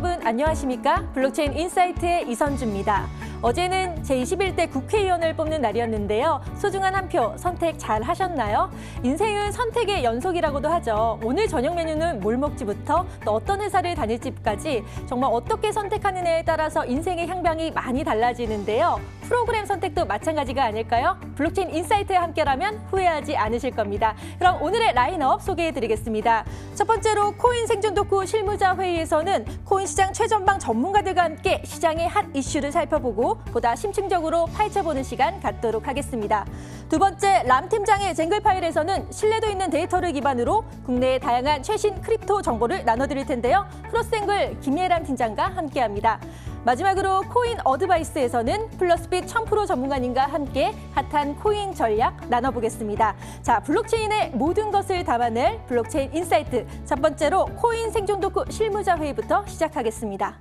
여러분 안녕하십니까? 블록체인 인사이트의 이선주입니다. 어제는 제21대 국회의원을 뽑는 날이었는데요. 소중한 한 표 선택 잘 하셨나요? 인생은 선택의 연속이라고도 하죠. 오늘 저녁 메뉴는 뭘 먹지부터 또 어떤 회사를 다닐지까지 정말 어떻게 선택하느냐에 따라서 인생의 향방이 많이 달라지는데요. 프로그램 선택도 마찬가지가 아닐까요? 블록체인 인사이트와 함께라면 후회하지 않으실 겁니다. 그럼 오늘의 라인업 소개해드리겠습니다. 첫 번째로 코인 생존 덕후 실무자 회의에서는 코인 시장 최전방 전문가들과 함께 시장의 핫 이슈를 살펴보고 보다 심층적으로 파헤쳐보는 시간 갖도록 하겠습니다. 두 번째, 람 팀장의 쟁글 파일에서는 신뢰도 있는 데이터를 기반으로 국내의 다양한 최신 크립토 정보를 나눠드릴 텐데요. 크로스앵글 김예람 팀장과 함께합니다. 마지막으로 코인 어드바이스에서는 플러스빛 1000% 전문가님과 함께 핫한 코인 전략 나눠보겠습니다. 자, 블록체인의 모든 것을 담아낼 블록체인 인사이트. 첫 번째로 코인 생존 덕후 실무자 회의부터 시작하겠습니다.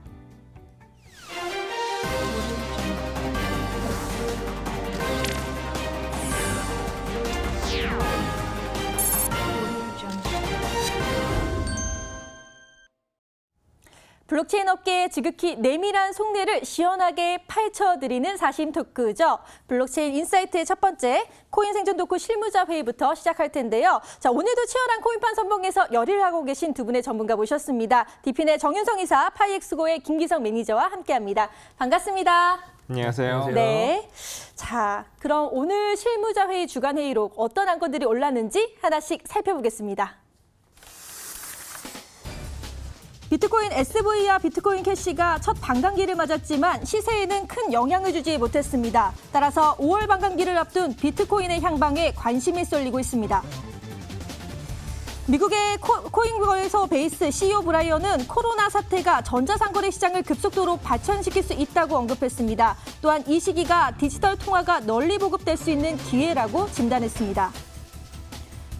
블록체인 업계의 지극히 내밀한 속내를 시원하게 파헤쳐드리는 사심 토크죠. 블록체인 인사이트의 첫 번째, 코인 생존 덕후 실무자 회의부터 시작할 텐데요. 자, 오늘도 치열한 코인판 선봉에서 열의를 하고 계신 두 분의 전문가 모셨습니다. 디핀의 정윤성 이사, 파이엑스고의 김기성 매니저와 함께합니다. 반갑습니다. 안녕하세요. 네. 자, 그럼 오늘 실무자 회의 주간 회의록 어떤 안건들이 올랐는지 하나씩 살펴보겠습니다. 비트코인 SV와 비트코인 캐시가 첫 반감기를 맞았지만 시세에는 큰 영향을 주지 못했습니다. 따라서 5월 반감기를 앞둔 비트코인의 향방에 관심이 쏠리고 있습니다. 미국의 코인거래소 베이스 CEO 브라이언은 코로나 사태가 전자상거래 시장을 급속도로 발전시킬 수 있다고 언급했습니다. 또한 이 시기가 디지털 통화가 널리 보급될 수 있는 기회라고 진단했습니다.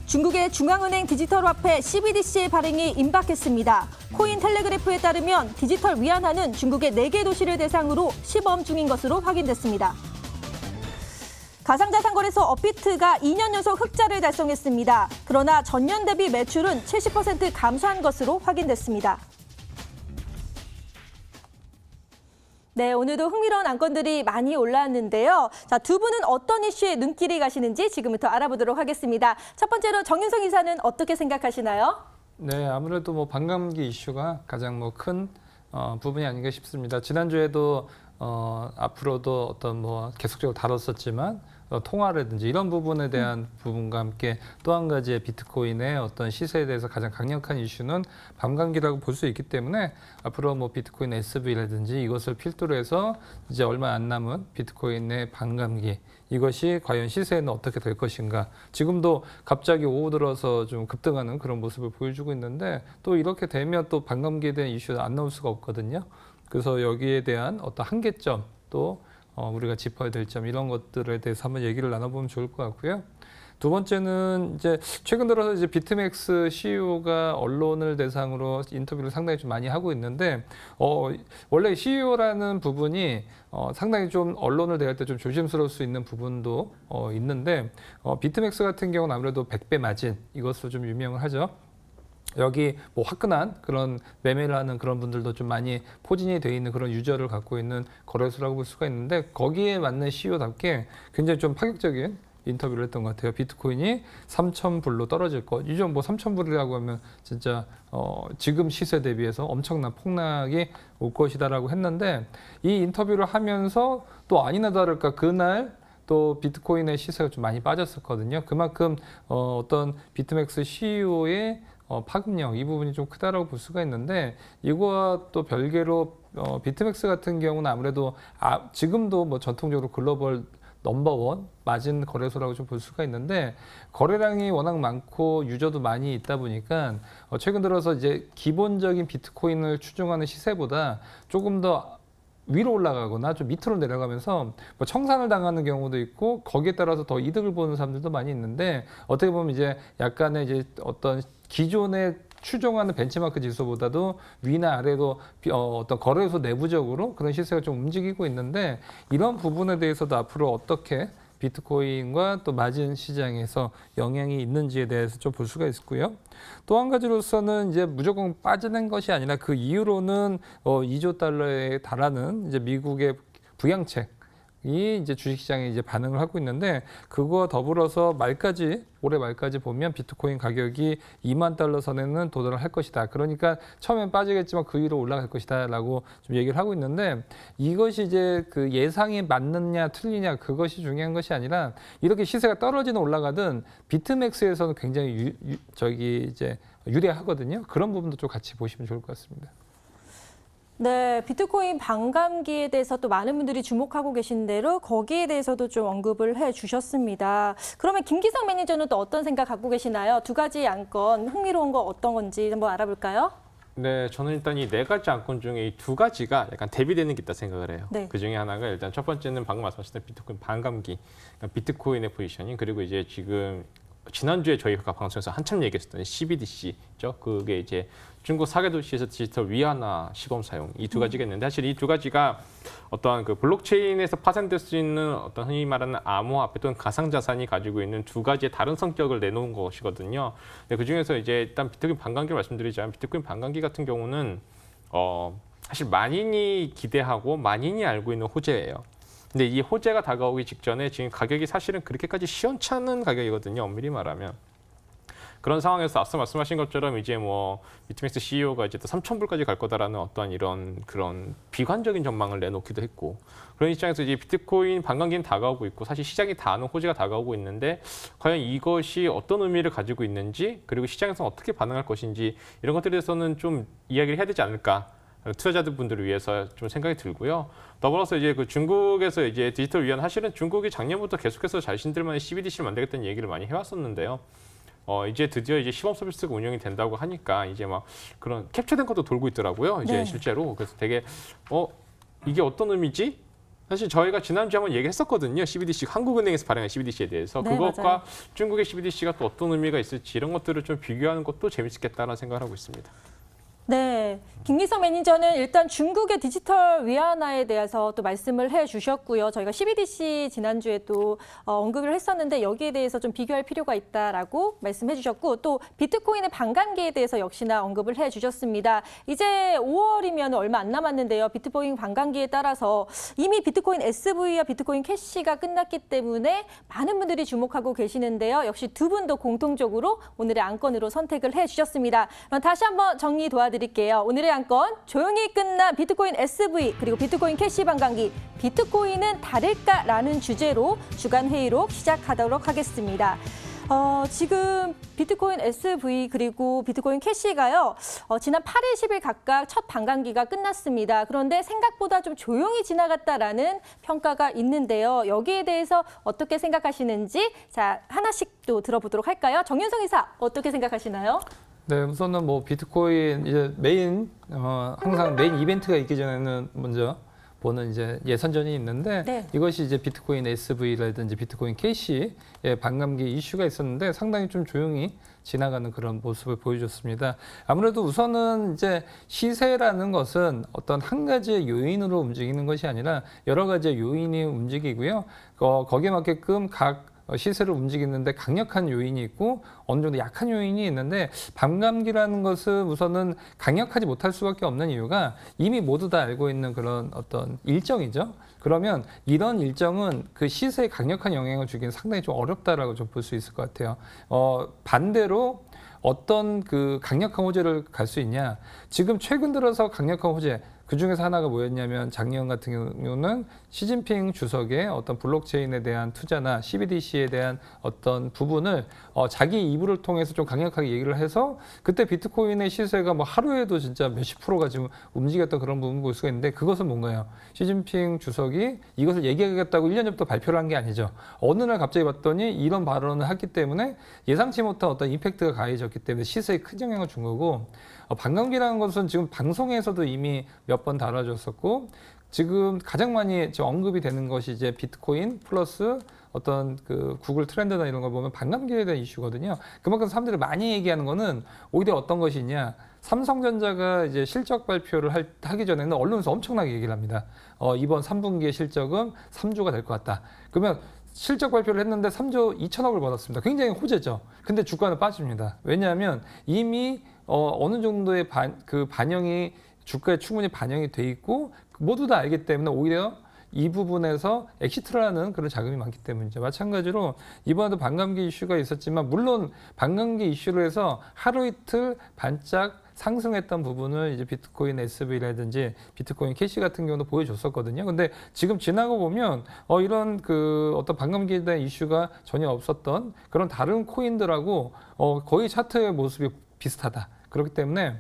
중국의 중앙은행 디지털 화폐 CBDC의 발행이 임박했습니다. 코인 텔레그래프에 따르면 디지털 위안화는 중국의 4개 도시를 대상으로 시범 중인 것으로 확인됐습니다. 가상자산 거래소 업비트가 2년 연속 흑자를 달성했습니다. 그러나 전년 대비 매출은 70% 감소한 것으로 확인됐습니다. 네, 오늘도 흥미로운 안건들이 많이 올라왔는데요. 자, 두 분은 어떤 이슈에 눈길이 가시는지 지금부터 알아보도록 하겠습니다. 첫 번째로 정윤성 이사는 어떻게 생각하시나요? 네, 아무래도 반감기 이슈가 가장 큰 부분이 아닌가 싶습니다. 지난주에도 앞으로도 어떤 계속적으로 다뤘었지만 통화라든지 이런 부분에 대한 부분과 함께 또 한 가지의 비트코인의 어떤 시세에 대해서 가장 강력한 이슈는 반감기라고 볼 수 있기 때문에 앞으로 비트코인 SV라든지 이것을 필두로 해서 이제 얼마 안 남은 비트코인의 반감기, 이것이 과연 시세에는 어떻게 될 것인가. 지금도 갑자기 오후 들어서 좀 급등하는 그런 모습을 보여주고 있는데 또 이렇게 되면 또 반감기에 대한 이슈가 안 나올 수가 없거든요. 그래서 여기에 대한 어떤 한계점, 또 우리가 짚어야 될 점, 이런 것들에 대해서 한번 얘기를 나눠보면 좋을 것 같고요. 두 번째는 이제 최근 들어서 이제 비트맥스 CEO가 언론을 대상으로 인터뷰를 상당히 좀 많이 하고 있는데 원래 CEO라는 부분이 상당히 좀 언론을 대할 때 좀 조심스러울 수 있는 부분도 있는데 비트맥스 같은 경우는 아무래도 100배 마진, 이것으로 좀 유명을 하죠. 여기 화끈한 그런 매매를 하는 그런 분들도 좀 많이 포진이 돼 있는 그런 유저를 갖고 있는 거래소라고 볼 수가 있는데, 거기에 맞는 CEO답게 굉장히 좀 파격적인 인터뷰를 했던 것 같아요. 비트코인이 3,000불로 떨어질 것. 이제 3,000불이라고 하면 진짜 지금 시세 대비해서 엄청난 폭락이 올 것이다라고 했는데, 이 인터뷰를 하면서 또 아니나 다를까 그날 또 비트코인의 시세가 좀 많이 빠졌었거든요. 그만큼 어떤 비트맥스 CEO의 파급력, 이 부분이 좀 크다라고 볼 수가 있는데, 이거와 또 별개로 비트맥스 같은 경우는 아무래도 지금도 전통적으로 글로벌 넘버원 마진 거래소라고 좀 볼 수가 있는데, 거래량이 워낙 많고 유저도 많이 있다 보니까 최근 들어서 이제 기본적인 비트코인을 추종하는 시세보다 조금 더 위로 올라가거나 좀 밑으로 내려가면서 청산을 당하는 경우도 있고, 거기에 따라서 더 이득을 보는 사람들도 많이 있는데, 어떻게 보면 이제 약간의 이제 어떤 기존의 추종하는 벤치마크 지수보다도 위나 아래로 어떤 거래소 내부적으로 그런 시세가 좀 움직이고 있는데, 이런 부분에 대해서도 앞으로 어떻게 비트코인과 또 마진 시장에서 영향이 있는지에 대해서 좀 볼 수가 있고요. 또 한 가지로서는 이제 무조건 빠지는 것이 아니라 그 이후로는 2조 달러에 달하는 이제 미국의 부양책이 이제 주식시장에 이제 반응을 하고 있는데, 그거 더불어서 올해 말까지 보면 비트코인 가격이 2만 달러 선에는 도달을 할 것이다. 그러니까 처음엔 빠지겠지만 그 위로 올라갈 것이다라고 좀 얘기를 하고 있는데, 이것이 이제 그 예상이 맞느냐 틀리냐 그것이 중요한 것이 아니라, 이렇게 시세가 떨어지는 올라가든 비트맥스에서는 굉장히 이제 유리하거든요. 그런 부분도 좀 같이 보시면 좋을 것 같습니다. 네, 비트코인 반감기에 대해서 또 많은 분들이 주목하고 계신 대로 거기에 대해서도 좀 언급을 해 주셨습니다. 그러면 김기성 매니저는 또 어떤 생각 갖고 계시나요? 두 가지 안건 흥미로운 거 어떤 건지 한번 알아볼까요? 네, 저는 일단 이 네 가지 안건 중에 이 두 가지가 약간 대비되는 게 있다 생각을 해요. 네. 그 중에 하나가 일단 첫 번째는 방금 말씀하셨던 비트코인 반감기, 그러니까 비트코인의 포지셔닝, 그리고 이제 지금 지난주에 저희가 방송에서 한참 얘기했었던 CBDC죠. 그게 이제 중국 사개 도시에서 디지털 위안화 시범 사용, 이 두 가지가 있는데, 사실 이 두 가지가 어떠한 그 블록체인에서 파생될 수 있는 어떤 흔히 말하는 암호화폐 또는 가상자산이 가지고 있는 두 가지의 다른 성격을 내놓은 것이거든요. 그 중에서 이제 일단 비트코인 반감기를 말씀드리자면, 비트코인 반감기 같은 경우는 사실 만인이 기대하고 만인이 알고 있는 호재예요. 근데 이 호재가 다가오기 직전에 지금 가격이 사실은 그렇게까지 시원찮은 가격이거든요. 엄밀히 말하면. 그런 상황에서 앞서 말씀하신 것처럼 이제 뭐 비트맥스 CEO가 이제 또 3,000불까지 갈 거다라는 어떠한 이런 그런 비관적인 전망을 내놓기도 했고, 그런 입장에서 이제 비트코인 반감기는 다가오고 있고, 사실 시장이 다 아는 호재가 다가오고 있는데, 과연 이것이 어떤 의미를 가지고 있는지, 그리고 시장에서 어떻게 반응할 것인지, 이런 것들에 대해서는 좀 이야기를 해야 되지 않을까, 투자자들 분들을 위해서 좀 생각이 들고요. 더불어서 이제 그 중국에서 이제 디지털 위안, 사실은 중국이 작년부터 계속해서 자신들만의 CBDC를 만들겠다는 얘기를 많이 해왔었는데요. 이제 드디어 이제 시범 서비스가 운영이 된다고 하니까 이제 막 그런 캡처된 것도 돌고 있더라고요. 이제 네. 실제로. 그래서 되게 이게 어떤 의미지? 사실 저희가 지난주에 한번 얘기했었거든요. CBDC, 한국은행에서 발행한 CBDC에 대해서. 네, 그것과 맞아요. 중국의 CBDC가 또 어떤 의미가 있을지, 이런 것들을 좀 비교하는 것도 재밌겠다는 생각을 하고 있습니다. 네, 김기성 매니저는 일단 중국의 디지털 위안화에 대해서 또 말씀을 해주셨고요. 저희가 CBDC 지난주에 또 언급을 했었는데, 여기에 대해서 좀 비교할 필요가 있다라고 말씀해주셨고, 또 비트코인의 반감기에 대해서 역시나 언급을 해주셨습니다. 이제 5월이면 얼마 안 남았는데요. 비트코인 반감기에 따라서 이미 비트코인 SV와 비트코인 캐시가 끝났기 때문에 많은 분들이 주목하고 계시는데요. 역시 두 분도 공통적으로 오늘의 안건으로 선택을 해주셨습니다. 그럼 다시 한번 정리 도와드릴게요. 오늘의 안건, 조용히 끝난 비트코인 SV 그리고 비트코인 캐시 반감기, 비트코인은 다를까라는 주제로 주간 회의록 시작하도록 하겠습니다. 지금 비트코인 SV 그리고 비트코인 캐시가요, 지난 8일, 10일 각각 첫 반감기가 끝났습니다. 그런데 생각보다 좀 조용히 지나갔다라는 평가가 있는데요. 여기에 대해서 어떻게 생각하시는지, 자, 하나씩 또 들어보도록 할까요? 정윤성 이사, 어떻게 생각하시나요? 네, 우선은 뭐 비트코인 이제 항상 메인 이벤트가 있기 전에는 먼저 보는 이제 예선전이 있는데, 네. 이것이 이제 비트코인 SV라든지 비트코인 캐시의 반감기 이슈가 있었는데 상당히 좀 조용히 지나가는 그런 모습을 보여줬습니다. 아무래도 우선은 이제 시세라는 것은 어떤 한 가지의 요인으로 움직이는 것이 아니라 여러 가지의 요인이 움직이고요. 거기에 맞게끔 각 시세를 움직이는데 강력한 요인이 있고 어느 정도 약한 요인이 있는데, 반감기라는 것은 우선은 강력하지 못할 수밖에 없는 이유가 이미 모두 다 알고 있는 그런 어떤 일정이죠. 그러면 이런 일정은 그 시세에 강력한 영향을 주기는 상당히 좀 어렵다라고 좀 볼 수 있을 것 같아요. 반대로 어떤 그 강력한 호재를 갈 수 있냐? 지금 최근 들어서 강력한 호재, 그 중에서 하나가 뭐였냐면, 작년 같은 경우는 시진핑 주석의 어떤 블록체인에 대한 투자나 CBDC에 대한 어떤 부분을 자기 이불을 통해서 좀 강력하게 얘기를 해서, 그때 비트코인의 시세가 뭐 하루에도 진짜 몇십 프로가 지금 움직였던 그런 부분 볼 수가 있는데, 그것은 뭔가요? 시진핑 주석이 이것을 얘기하겠다고 1년 전부터 발표를 한 게 아니죠. 어느 날 갑자기 봤더니 이런 발언을 했기 때문에 예상치 못한 어떤 임팩트가 가해졌기 때문에 시세에 큰 영향을 준 거고, 반감기라는 것은 지금 방송에서도 이미 몇 번 다뤄졌었고, 지금 가장 많이 언급이 되는 것이 이제 비트코인 플러스 어떤 그 구글 트렌드나 이런 걸 보면 반감기에 대한 이슈거든요. 그만큼 사람들이 많이 얘기하는 거는 오히려 어떤 것이냐, 삼성전자가 이제 실적 발표를 하기 전에는 언론에서 엄청나게 얘기를 합니다. 이번 3분기의 실적은 3조가 될 것 같다. 그러면 실적 발표를 했는데 3조 2천억을 벌었습니다. 굉장히 호재죠. 근데 주가는 빠집니다. 왜냐하면 이미 어느 정도의 반영이 주가에 충분히 반영이 돼 있고 모두 다 알기 때문에 오히려 이 부분에서 엑시트를 하는 그런 자금이 많기 때문이죠. 마찬가지로 이번에도 반감기 이슈가 있었지만 물론 반감기 이슈로 해서 하루 이틀 반짝 상승했던 부분을 이제 비트코인 SV라든지 비트코인 캐시 같은 경우도 보여줬었거든요. 근데 지금 지나고 보면 이런 어떤 반감기에 대한 이슈가 전혀 없었던 그런 다른 코인들하고 거의 차트의 모습이 비슷하다. 그렇기 때문에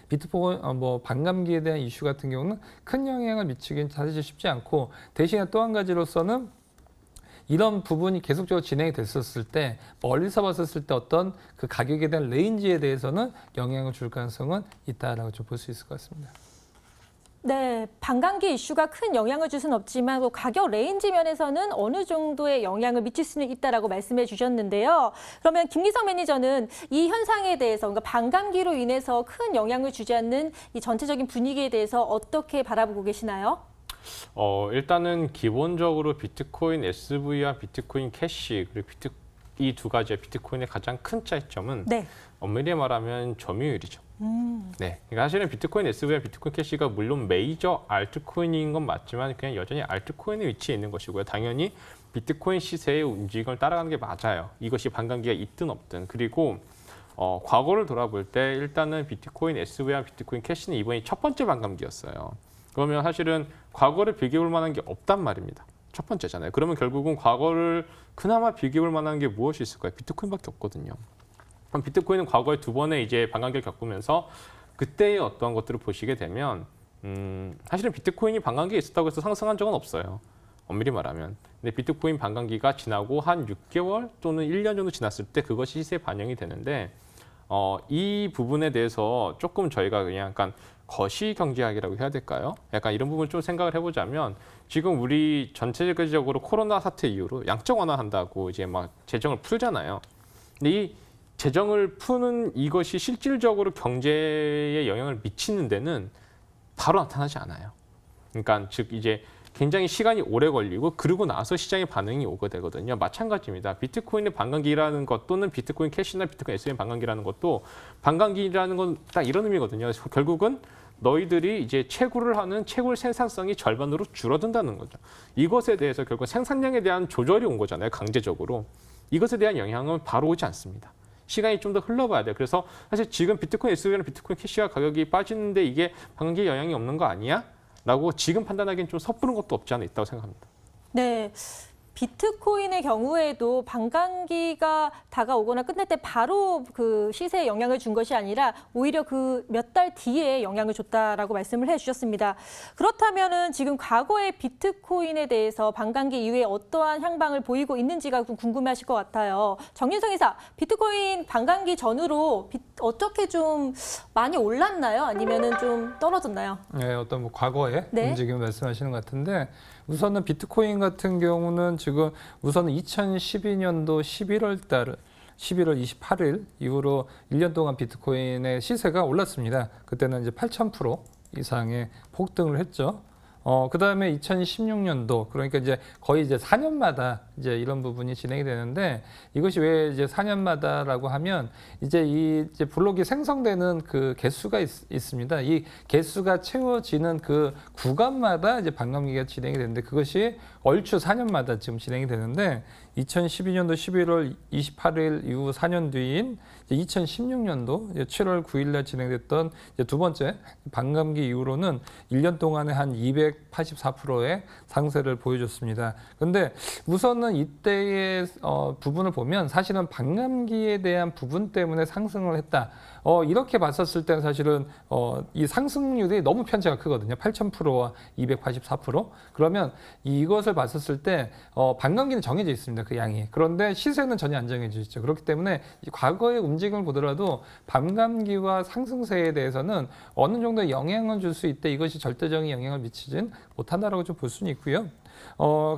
비트코인 반감기에 대한 이슈 같은 경우는 큰 영향을 미치긴 사실 쉽지 않고 대신에 또 한 가지로서는 이런 부분이 계속적으로 진행이 됐었을 때 멀리서 봤었을 때 어떤 그 가격에 대한 레인지에 대해서는 영향을 줄 가능성은 있다라고 좀 볼 수 있을 것 같습니다. 네, 반감기 이슈가 큰 영향을 줄 수는 없지만 또 가격 레인지 면에서는 어느 정도의 영향을 미칠 수는 있다라고 말씀해 주셨는데요. 그러면 김기성 매니저는 이 현상에 대해서 그러니까 반감기로 인해서 큰 영향을 주지 않는 이 전체적인 분위기에 대해서 어떻게 바라보고 계시나요? 일단은 기본적으로 비트코인 SV와 비트코인 캐시 그리고 이 두 가지의 비트코인의 가장 큰 차이점은 네. 엄밀히 말하면 점유율이죠. 네, 그러니까 사실은 비트코인 SV와 비트코인 캐시가 물론 메이저 알트코인인 건 맞지만 그냥 여전히 알트코인의 위치에 있는 것이고요. 당연히 비트코인 시세의 움직임을 따라가는 게 맞아요. 이것이 반감기가 있든 없든. 그리고 과거를 돌아볼 때 일단은 비트코인 SV와 비트코인 캐시는 이번이 첫 번째 반감기였어요. 그러면 사실은 과거를 비교해볼 만한 게 없단 말입니다. 첫 번째잖아요. 그러면 결국은 과거를 그나마 비교해볼 만한 게 무엇이 있을까요? 비트코인밖에 없거든요. 그럼 비트코인은 과거에 두 번의 이제 반감기를 겪으면서 그때의 어떤 것들을 보시게 되면 사실은 비트코인이 반감기에 있었다고 해서 상승한 적은 없어요. 엄밀히 말하면. 근데 비트코인 반감기가 지나고 한 6개월 또는 1년 정도 지났을 때 그것이 시세에 반영이 되는데 이 부분에 대해서 조금 저희가 그냥 약간 거시 경제학이라고 해야 될까요? 약간 이런 부분을 좀 생각을 해보자면 지금 우리 전체적으로 코로나 사태 이후로 양적 완화한다고 이제 막 재정을 풀잖아요. 근데 이 재정을 푸는 이것이 실질적으로 경제에 영향을 미치는 데는 바로 나타나지 않아요. 그러니까 즉 이제 굉장히 시간이 오래 걸리고 그러고 나서 시장의 반응이 오게 되거든요. 마찬가지입니다. 비트코인의 반감기라는 것 또는 비트코인 캐시나 비트코인 SV의 반감기라는 것도 반감기라는 건 딱 이런 의미거든요. 결국은 너희들이 이제 채굴을 하는 채굴 생산성이 절반으로 줄어든다는 거죠. 이것에 대해서 결국 생산량에 대한 조절이 온 거잖아요. 강제적으로. 이것에 대한 영향은 바로 오지 않습니다. 시간이 좀 더 흘러봐야 돼요. 그래서 사실 지금 비트코인 SV나 비트코인 캐시가 가격이 빠지는데 이게 반감기에 영향이 없는 거 아니야? 라고 지금 판단하기엔 좀 섣부른 것도 없지 않아 있다고 생각합니다. 네. 비트코인의 경우에도 반감기가 다가오거나 끝날 때 바로 그 시세에 영향을 준 것이 아니라 오히려 그 몇 달 뒤에 영향을 줬다라고 말씀을 해주셨습니다. 그렇다면은 지금 과거의 비트코인에 대해서 반감기 이후에 어떠한 향방을 보이고 있는지가 좀 궁금해하실 것 같아요. 정윤성 이사, 비트코인 반감기 전후로 어떻게 좀 많이 올랐나요? 아니면은 좀 떨어졌나요? 네, 어떤 과거의 네. 움직임을 말씀하시는 것 같은데 우선은 비트코인 같은 경우는 지금 우선은 2012년도 11월 28일 이후로 1년 동안 비트코인의 시세가 올랐습니다. 그때는 이제 8,000% 이상의 폭등을 했죠. 그 다음에 2016년도 그러니까 이제 거의 이제 4년마다 이제 이런 부분이 진행이 되는데 이것이 왜 이제 4년마다라고 하면 이제 이제 블록이 생성되는 그 개수가 있습니다. 이 개수가 채워지는 그 구간마다 이제 반감기가 진행이 되는데 그것이 얼추 4년마다 지금 진행이 되는데 2012년도 11월 28일 이후 4년 뒤인 2016년도 7월 9일날 진행됐던 두 번째 반감기 이후로는 1년 동안에 한 284%의 상세를 보여줬습니다. 그런데 우선은 이때의 부분을 보면 사실은 반감기에 대한 부분 때문에 상승을 했다. 이렇게 봤었을 때는 사실은 이 상승률이 너무 편차가 크거든요. 8,000%와 284%. 그러면 이것을 봤었을 때 반감기는 정해져 있습니다. 그 양이. 그런데 시세는 전혀 안 정해져 있죠. 그렇기 때문에 과거의 움직임을 보더라도 반감기와 상승세에 대해서는 어느 정도 영향을 줄 수 있대 이것이 절대적인 영향을 미치진 못한다라고 좀 볼 수는 있고요.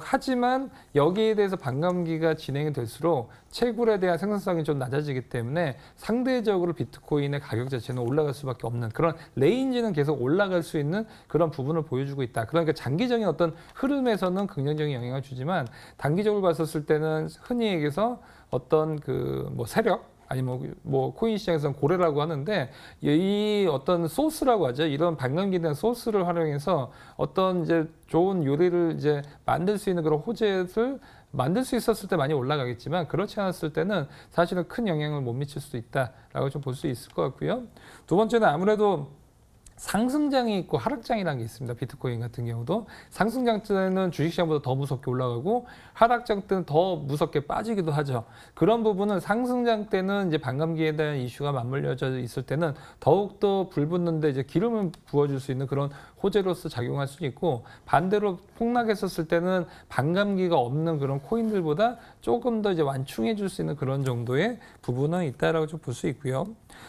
하지만 여기에 대해서 반감기가 진행이 될수록 채굴에 대한 생산성이 좀 낮아지기 때문에 상대적으로 비트코인의 가격 자체는 올라갈 수밖에 없는 그런 레인지는 계속 올라갈 수 있는 그런 부분을 보여주고 있다. 그러니까 장기적인 어떤 흐름에서는 긍정적인 영향을 주지만 단기적으로 봤었을 때는 흔히 얘기해서 어떤 그 뭐 세력 아니 뭐 코인 시장에서는 고래라고 하는데 이 어떤 소스라고 하죠. 이런 반감기에 대한 소스를 활용해서 어떤 이제 좋은 요리를 이제 만들 수 있는 그런 호재를 만들 수 있었을 때 많이 올라가겠지만 그렇지 않았을 때는 사실은 큰 영향을 못 미칠 수도 있다라고 좀 볼 수 있을 것 같고요. 두 번째는 아무래도 상승장이 있고 하락장이라는 게 있습니다. 비트코인 같은 경우도 상승장 때는 주식시장보다 더 무섭게 올라가고 하락장 때는 더 무섭게 빠지기도 하죠. 그런 부분은 상승장 때는 이제 반감기에 대한 이슈가 맞물려져 있을 때는 더욱더 불붙는데 이제 기름을 부어줄 수 있는 그런 호재로서 작용할 수 있고 반대로 폭락했었을 때는 반감기가 없는 그런 코인들보다 조금 더 이제 완충해 줄 수 있는 그런 정도의 부분은 있다라고 좀 볼 수 있고요.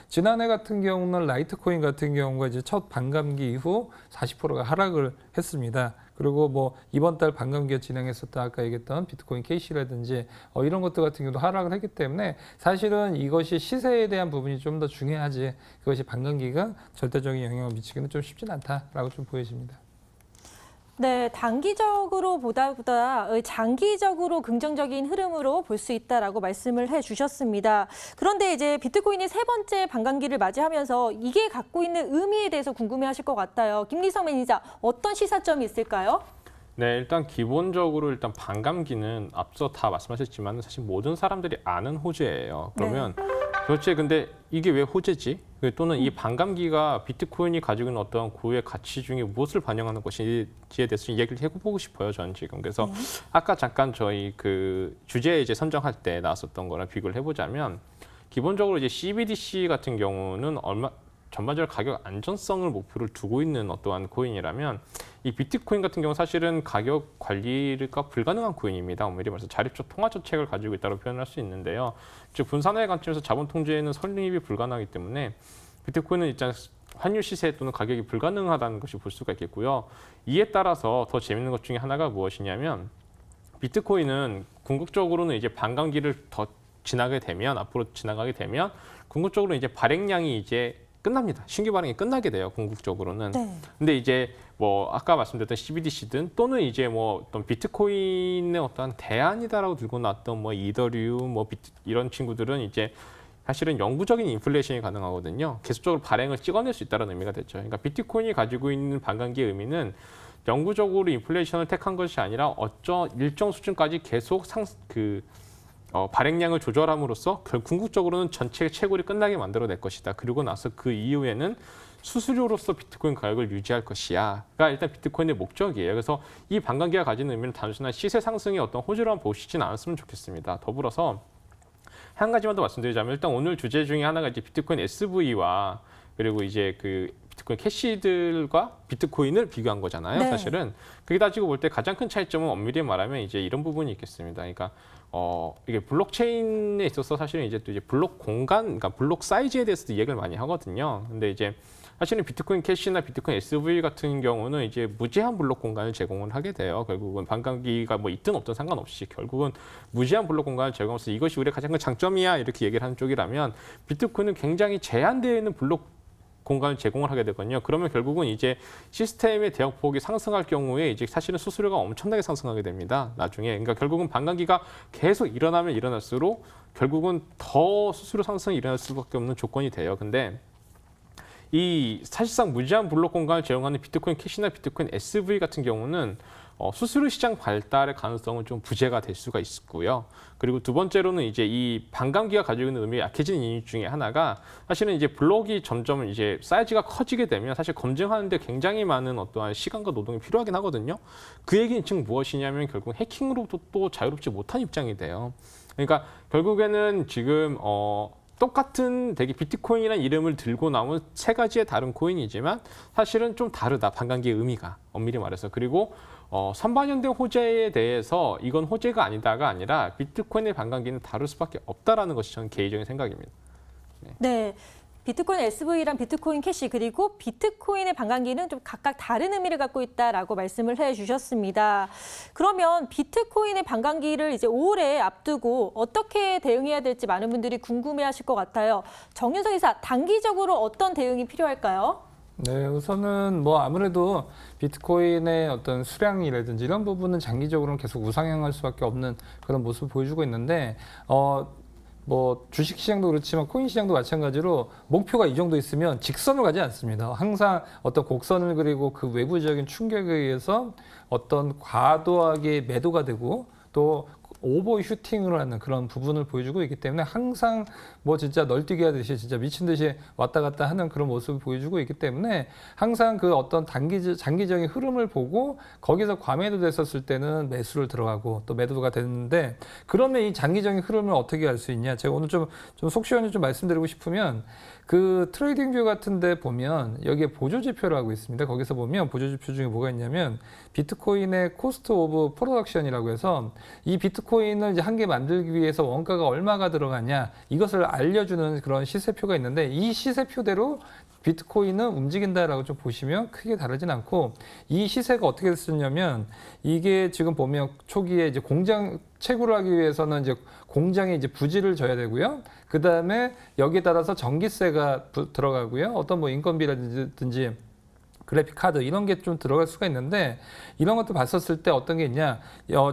지난해 같은 경우는 라이트코인 같은 경우가 이제 첫 반감기 이후 40%가 하락을 했습니다. 그리고 뭐 이번 달 반감기가 진행했었다 아까 얘기했던 비트코인 KC라든지 이런 것들 같은 경우도 하락을 했기 때문에 사실은 이것이 시세에 대한 부분이 좀 더 중요하지 그것이 반감기가 절대적인 영향을 미치기는 좀 쉽진 않다라고 좀 보여집니다. 네, 단기적으로 보다 장기적으로 긍정적인 흐름으로 볼 수 있다라고 말씀을 해주셨습니다. 그런데 이제 비트코인이 세 번째 반감기를 맞이하면서 이게 갖고 있는 의미에 대해서 궁금해하실 것 같아요. 김리성 매니저, 어떤 시사점이 있을까요? 네, 일단 기본적으로 일단 반감기는 앞서 다 말씀하셨지만 사실 모든 사람들이 아는 호재예요. 그러면 도대체 근데 이게 왜 호재지? 또는 이 반감기가 비트코인이 가지고 있는 어떤 고유의 가치 중에 무엇을 반영하는 것인지에 대해서 좀 얘기를 해보고 싶어요. 저는 지금. 그래서 아까 잠깐 저희 그 주제 이제 선정할 때 나왔었던 거랑 비교를 해보자면 기본적으로 이제 CBDC 같은 경우는 전반적으로 가격 안전성을 목표를 두고 있는 어떠한 코인이라면 이 비트코인 같은 경우 사실은 가격 관리가 불가능한 코인입니다. 엄밀히 말해서 자립적 통화저책을 가지고 있다고 표현할 수 있는데요. 즉 분산화의 관점에서 자본 통제에는 설립이 불가능하기 때문에 비트코인은 일단 환율 시세 또는 가격이 불가능하다는 것이 볼 수가 있겠고요. 이에 따라서 더 재밌는 것 중에 하나가 무엇이냐면 비트코인은 궁극적으로는 이제 반감기를 더 앞으로 지나가게 되면 궁극적으로 이제 발행량이 이제 끝납니다. 신규 발행이 끝나게 돼요. 궁극적으로는. 근데 이제 뭐 아까 말씀드렸던 CBDC든 또는 이제 뭐 어떤 비트코인의 어떤 대안이다라고 들고 나왔던 뭐 이더리움 이런 친구들은 이제 사실은 영구적인 인플레이션이 가능하거든요. 계속적으로 발행을 찍어낼 수 있다는 의미가 되죠. 그러니까 비트코인이 가지고 있는 반감기의 의미는 영구적으로 인플레이션을 택한 것이 아니라 일정 수준까지 계속 발행량을 조절함으로써 궁극적으로는 전체 채굴이 끝나게 만들어낼 것이다. 그리고 나서 그 이후에는 수수료로서 비트코인 가격을 유지할 것이야가 일단 비트코인의 목적이에요. 그래서 이 반감기가 가지는 의미는 단순한 시세 상승의 어떤 호재로만 보시진 않았으면 좋겠습니다. 더불어서 한 가지만 더 말씀드리자면 일단 오늘 주제 중에 하나가 이제 비트코인 SV와 그리고 이제 그 비트코인 캐시들과 비트코인을 비교한 거잖아요. 사실은 그게 따지고 볼 때 가장 큰 차이점은 엄밀히 말하면 이제 이런 부분이 있겠습니다. 그러니까 이게 블록체인에 있어서 사실은 이제 또 이제 블록 공간, 그러니까 블록 사이즈에 대해서도 얘기를 많이 하거든요. 근데 이제 사실은 비트코인 캐시나 비트코인 SV 같은 경우는 이제 무제한 블록 공간을 제공을 하게 돼요. 결국은 반감기가 뭐 있든 없든 상관없이 결국은 무제한 블록 공간을 제공해서 이것이 우리의 가장 큰 장점이야 이렇게 얘기를 하는 쪽이라면 비트코인은 굉장히 제한되어 있는 블록 공간을 제공을 하게 되거든요. 그러면 결국은 이제 시스템의 대역폭이 상승할 경우에 이제 사실은 수수료가 엄청나게 상승하게 됩니다. 나중에. 그러니까 결국은 반감기가 계속 일어나면 일어날수록 결국은 더 수수료 상승이 일어날 수밖에 없는 조건이 돼요. 근데 이 사실상 무제한 블록 공간을 제공하는 비트코인 캐시나 비트코인 SV 같은 경우는 수수료 시장 발달의 가능성은 좀 부재가 될 수가 있고요. 그리고 두 번째로는 이제 이 반감기가 가지고 있는 의미가 약해지는 이유 중에 하나가 사실은 이제 블록이 점점 이제 사이즈가 커지게 되면 사실 검증하는데 굉장히 많은 어떠한 시간과 노동이 필요하긴 하거든요. 그 얘기는 즉 무엇이냐면 결국 해킹으로부터 또 자유롭지 못한 입장이 돼요. 그러니까 결국에는 지금 똑같은 되게 비트코인이라는 이름을 들고 나온 세 가지의 다른 코인이지만 사실은 좀 다르다. 반감기의 의미가 엄밀히 말해서. 그리고 선반영된 호재에 대해서 이건 호재가 아니다가 아니라 비트코인의 반감기는 다를 수밖에 없다라는 것이 저는 개인적인 생각입니다. 네. 비트코인 SV랑 비트코인 캐시 그리고 비트코인의 반감기는 좀 각각 다른 의미를 갖고 있다라고 말씀을 해주셨습니다. 그러면 비트코인의 반감기를 이제 5월에 앞두고 어떻게 대응해야 될지 많은 분들이 궁금해하실 것 같아요. 정윤석 이사, 단기적으로 어떤 대응이 필요할까요? 네, 우선은 뭐 아무래도 비트코인의 어떤 수량이라든지 이런 부분은 장기적으로는 계속 우상향할 수밖에 없는 그런 모습을 보여주고 있는데, 뭐 주식 시장도 그렇지만 코인 시장도 마찬가지로 목표가 이 정도 있으면 직선으로 가지 않습니다. 항상 어떤 곡선을 그리고 그 외부적인 충격에 의해서 어떤 과도하게 매도가 되고 또 오버슈팅을 하는 그런 부분을 보여주고 있기 때문에 항상 뭐 진짜 널뛰기 하듯이 진짜 미친 듯이 왔다 갔다 하는 그런 모습을 보여주고 있기 때문에 항상 그 어떤 장기적인 흐름을 보고 거기서 과매도 됐었을 때는 매수를 들어가고 또 매도가 됐는데, 그러면 이 장기적인 흐름을 어떻게 할 수 있냐? 제가 오늘 좀 속 시원히 좀 말씀드리고 싶으면, 그 트레이딩 뷰 같은 데 보면 여기에 보조 지표라고 있습니다. 거기서 보면 보조 지표 중에 뭐가 있냐면 비트코인의 코스트 오브 프로덕션이라고 해서 이 비트코인을 이제 한 개 만들기 위해서 원가가 얼마가 들어가냐 이것을 알려주는 그런 시세표가 있는데, 이 시세표대로 비트코인은 움직인다라고 좀 보시면 크게 다르진 않고, 이 시세가 어떻게 됐었냐면 이게 지금 보면 초기에 이제 공장 채굴을 하기 위해서는 이제 공장에 이제 부지를 져야 되고요. 그 다음에 여기에 따라서 전기세가 들어가고요. 어떤 뭐 인건비라든지 그래픽 카드 이런 게 좀 들어갈 수가 있는데, 이런 것도 봤었을 때 어떤 게 있냐,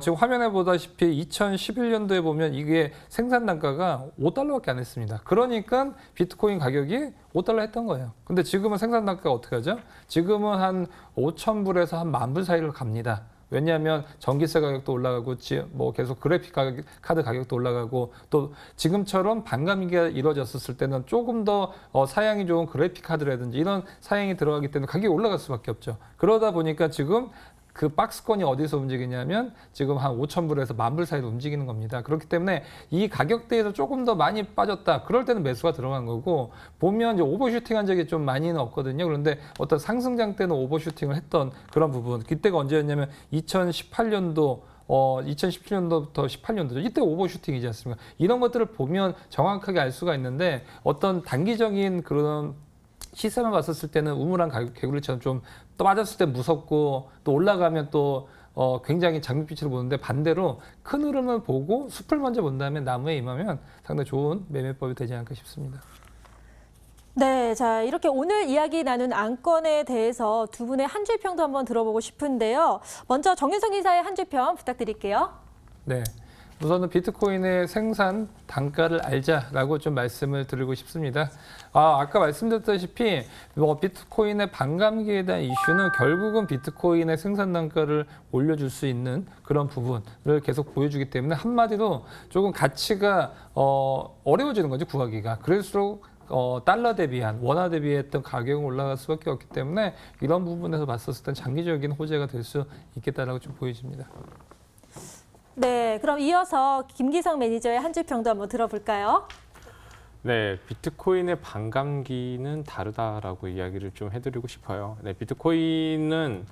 지금 화면에 보다시피 2011년도에 보면 이게 생산 단가가 $5밖에 안 했습니다. 그러니까 비트코인 가격이 $5 했던 거예요. 근데 지금은 생산 단가가 어떻게 하죠? 지금은 한 5,000불에서 한 10,000불 사이로 갑니다. 왜냐하면 전기세 가격도 올라가고 뭐 계속 그래픽 카드 가격도 올라가고, 또 지금처럼 반감기가 이루어졌을 때는 조금 더 사양이 좋은 그래픽 카드라든지 이런 사양이 들어가기 때문에 가격이 올라갈 수밖에 없죠. 그러다 보니까 지금 그 박스권이 어디서 움직이냐면 지금 한 5,000불에서 10,000불 사이로 움직이는 겁니다. 그렇기 때문에 이 가격대에서 조금 더 많이 빠졌다. 그럴 때는 매수가 들어간 거고, 보면 이제 오버슈팅한 적이 좀 많이는 없거든요. 그런데 어떤 상승장 때는 오버슈팅을 했던 그런 부분. 그때가 언제였냐면 2018년도 2017년도부터 18년도죠. 이때 오버슈팅이지 않습니까? 이런 것들을 보면 정확하게 알 수가 있는데, 어떤 단기적인 그런 시세만 봤었을 때는 우물한 개구리처럼 좀 또 빠졌을 때 무섭고, 또 올라가면 또 굉장히 장밋빛으로 보는데, 반대로 큰 흐름을 보고 숲을 먼저 본 다음에 나무에 임하면 상당히 좋은 매매법이 되지 않을까 싶습니다. 네, 자 이렇게 오늘 이야기 나눈 안건에 대해서 두 분의 한 줄 평도 한번 들어보고 싶은데요. 먼저 정윤석 이사의 한 줄 평 부탁드릴게요. 네. 우선은 비트코인의 생산 단가를 알자라고 좀 말씀을 드리고 싶습니다. 아까 말씀드렸다시피 뭐 비트코인의 반감기에 대한 이슈는 결국은 비트코인의 생산 단가를 올려줄 수 있는 그런 부분을 계속 보여주기 때문에, 한마디로 조금 가치가 어려워지는 거죠, 구하기가. 그럴수록 달러 대비한 원화 대비했던 가격은 올라갈 수밖에 없기 때문에 이런 부분에서 봤었을 땐 장기적인 호재가 될 수 있겠다라고 좀 보여집니다. 네, 그럼 이어서 김기성 매니저의 한 줄 평도 한번 들어볼까요? 네, 비트코인의 반감기는 다르다라고 이야기를 좀 해드리고 싶어요. 네, 비트코인은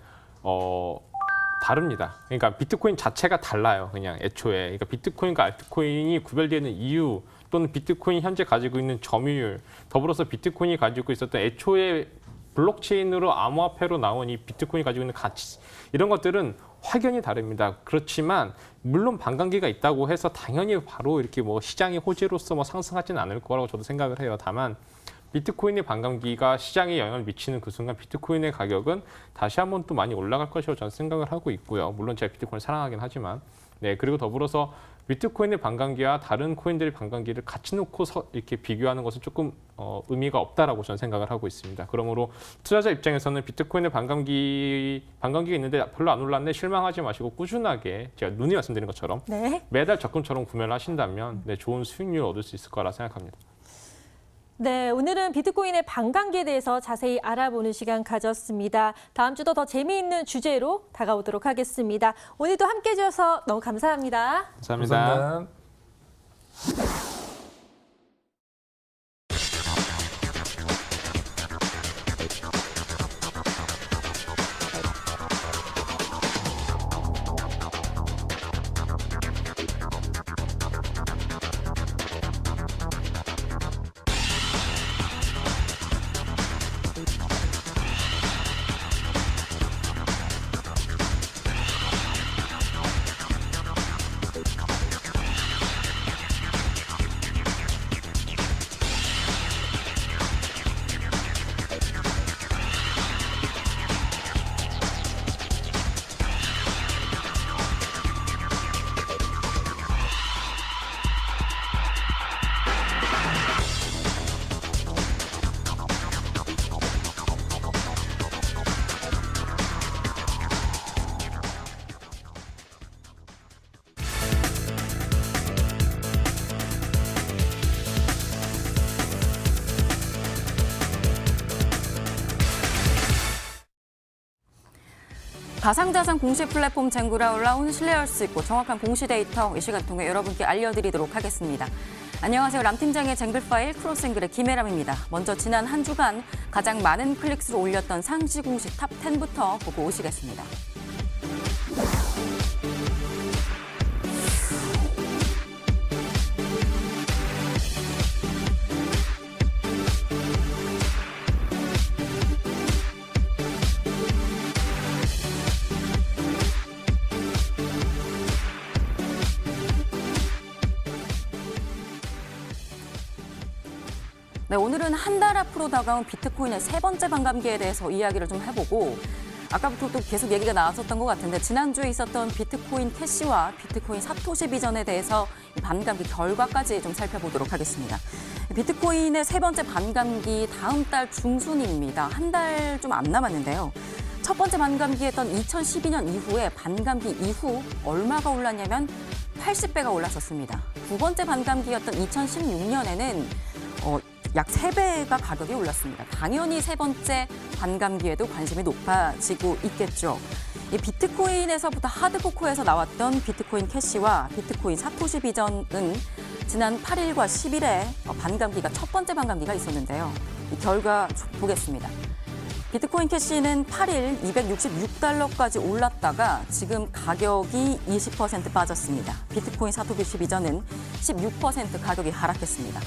다릅니다. 그러니까 비트코인 자체가 달라요. 그냥 애초에. 그러니까 비트코인과 알트코인이 구별되는 이유, 또는 비트코인이 현재 가지고 있는 점유율, 더불어서 비트코인이 가지고 있었던 애초에 블록체인으로 암호화폐로 나온 이 비트코인이 가지고 있는 가치, 이런 것들은 확연히 다릅니다. 그렇지만 물론 반감기가 있다고 해서 당연히 바로 이렇게 뭐 시장의 호재로서 뭐 상승하지는 않을 거라고 저도 생각을 해요. 다만 비트코인의 반감기가 시장에 영향을 미치는 그 순간 비트코인의 가격은 다시 한번 또 많이 올라갈 것이라고 저는 생각을 하고 있고요. 물론 제가 비트코인을 사랑하긴 하지만, 네, 그리고 더불어서 비트코인의 반감기와 다른 코인들의 반감기를 같이 놓고서 이렇게 비교하는 것은 조금 의미가 없다라고 저는 생각을 하고 있습니다. 그러므로 투자자 입장에서는 비트코인의 반감기가 있는데 별로 안 올랐네, 실망하지 마시고 꾸준하게 제가 눈이 말씀드린 것처럼 네. 매달 적금처럼 구매를 하신다면 좋은 수익률을 얻을 수 있을 거라 생각합니다. 네, 오늘은 비트코인의 반감기에 대해서 자세히 알아보는 시간 가졌습니다. 다음 주도 더 재미있는 주제로 다가오도록 하겠습니다. 오늘도 함께해 주셔서 너무 감사합니다. 감사합니다. 감사합니다. 가상자산 공시 플랫폼 쟁구라 올라온 신뢰할 수 있고 정확한 공시 데이터 이 시간 통해 여러분께 알려드리도록 하겠습니다. 안녕하세요. 람팀장의 쟁글 파일 크로스앵글의 김혜람입니다. 먼저 지난 한 주간 가장 많은 클릭수를 올렸던 상시 공시 탑 10부터 보고 오시겠습니다. 네, 오늘은 한 달 앞으로 다가온 비트코인의 세 번째 반감기에 대해서 이야기를 좀 해보고 아까부터 또 계속 얘기가 나왔었던 것 같은데 지난주에 있었던 비트코인 캐시와 비트코인 사토시 비전에 대해서 이 반감기 결과까지 좀 살펴보도록 하겠습니다. 비트코인의 세 번째 반감기 다음 달 중순입니다. 한 달 좀 안 남았는데요. 첫 번째 반감기였던 2012년 이후에 반감기 이후 얼마가 올랐냐면 80배가 올랐었습니다. 두 번째 반감기였던 2016년에는 약 3배가 가격이 올랐습니다. 당연히 세 번째 반감기에도 관심이 높아지고 있겠죠. 이 비트코인에서부터 하드코어에서 나왔던 비트코인 캐시와 비트코인 사토시 비전은 지난 8일과 10일에 반감기가 첫 번째 반감기가 있었는데요. 이 결과 보겠습니다. 비트코인 캐시는 8일 266달러까지 올랐다가 지금 가격이 20% 빠졌습니다. 비트코인 사토시 비전은 16% 가격이 하락했습니다.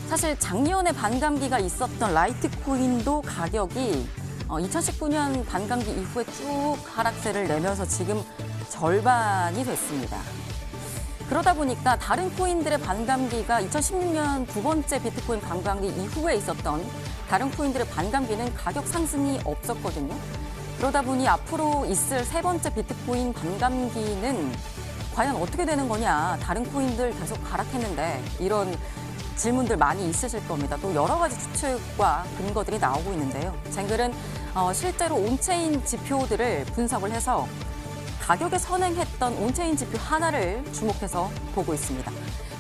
사실 작년에 반감기가 있었던 라이트코인도 가격이 2019년 반감기 이후에 쭉 하락세를 내면서 지금 절반이 됐습니다. 그러다 보니까 다른 코인들의 반감기가 2016년 두 번째 비트코인 반감기 이후에 있었던 다른 코인들의 반감기는 가격 상승이 없었거든요. 그러다 보니 앞으로 있을 세 번째 비트코인 반감기는 과연 어떻게 되는 거냐. 다른 코인들 계속 하락했는데 이런 질문들 많이 있으실 겁니다. 또 여러 가지 추측과 근거들이 나오고 있는데요. 쟁글은 실제로 온체인 지표들을 분석을 해서 가격에 선행했던 온체인 지표 하나를 주목해서 보고 있습니다.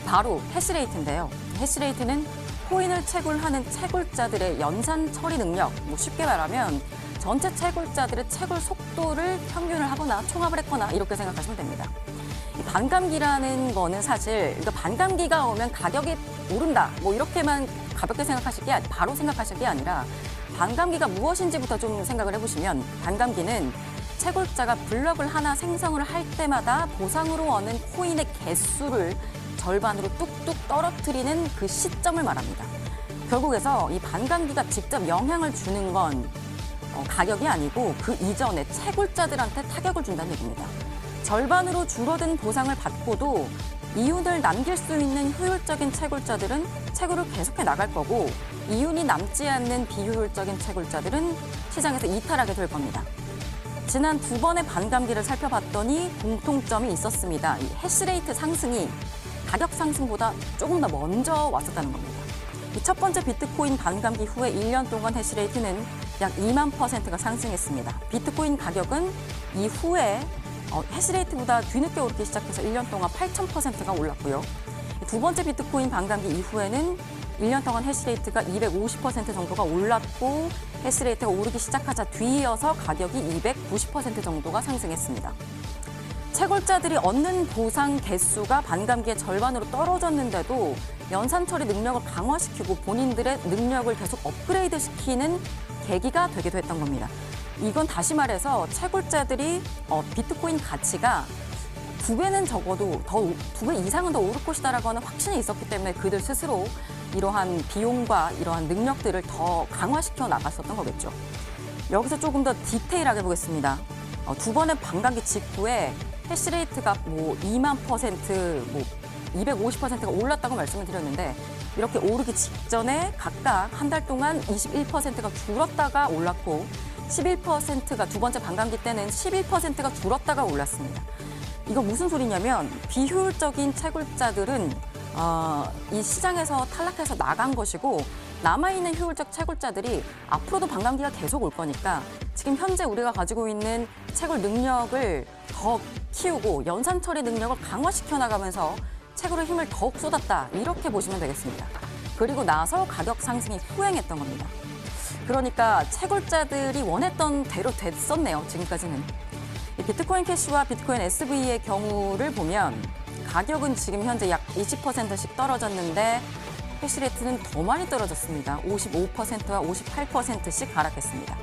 바로 해시레이트인데요. 해시레이트는 코인을 채굴하는 채굴자들의 연산 처리 능력, 쉽게 말하면 전체 채굴자들의 채굴 속도를 평균을 하거나 총합을 했거나 이렇게 생각하시면 됩니다. 반감기라는 거는 사실 그러니까 반감기가 오면 가격이 오른다 이렇게만 가볍게 바로 생각하실 게 아니라 반감기가 무엇인지부터 좀 생각을 해보시면 반감기는 채굴자가 블럭을 하나 생성을 할 때마다 보상으로 얻는 코인의 개수를 절반으로 뚝뚝 떨어뜨리는 그 시점을 말합니다. 결국에서 이 반감기가 직접 영향을 주는 건 가격이 아니고 그 이전에 채굴자들한테 타격을 준다는 얘기입니다. 절반으로 줄어든 보상을 받고도 이윤을 남길 수 있는 효율적인 채굴자들은 채굴을 계속해 나갈 거고 이윤이 남지 않는 비효율적인 채굴자들은 시장에서 이탈하게 될 겁니다. 지난 두 번의 반감기를 살펴봤더니 공통점이 있었습니다. 이 해시레이트 상승이 가격 상승보다 조금 더 먼저 왔었다는 겁니다. 이 첫 번째 비트코인 반감기 후에 1년 동안 해시레이트는 약 2만%가 상승했습니다. 비트코인 가격은 이후에 해시레이트보다 뒤늦게 오르기 시작해서 1년 동안 8,000%가 올랐고요. 두 번째 비트코인 반감기 이후에는 1년 동안 해시레이트가 250% 정도가 올랐고 해시레이트가 오르기 시작하자 뒤이어서 가격이 290% 정도가 상승했습니다. 채굴자들이 얻는 보상 개수가 반감기의 절반으로 떨어졌는데도 연산 처리 능력을 강화시키고 본인들의 능력을 계속 업그레이드시키는 계기가 되기도 했던 겁니다. 이건 다시 말해서 채굴자들이 비트코인 가치가 2배는 적어도 2배 이상은 더 오를 것이다라고 하는 확신이 있었기 때문에 그들 스스로 이러한 비용과 이러한 능력들을 더 강화시켜 나갔었던 거겠죠. 여기서 조금 더 디테일하게 보겠습니다. 두 번의 반감기 직후에 해시레이트가 2만%, 250%가 올랐다고 말씀을 드렸는데 이렇게 오르기 직전에 각각 한 달 동안 21%가 줄었다가 올랐고 11%가 두 번째 반감기 때는 11%가 줄었다가 올랐습니다. 이거 무슨 소리냐면 비효율적인 채굴자들은 이 시장에서 탈락해서 나간 것이고 남아있는 효율적 채굴자들이 앞으로도 반감기가 계속 올 거니까 지금 현재 우리가 가지고 있는 채굴 능력을 더 키우고 연산 처리 능력을 강화시켜 나가면서 채굴의 힘을 더욱 쏟았다 이렇게 보시면 되겠습니다. 그리고 나서 가격 상승이 후행했던 겁니다. 그러니까 채굴자들이 원했던 대로 됐었네요. 지금까지는. 이 비트코인 캐시와 비트코인 SV의 경우를 보면 가격은 지금 현재 약 20%씩 떨어졌는데 해시레이트는 더 많이 떨어졌습니다. 55%와 58%씩 하락했습니다.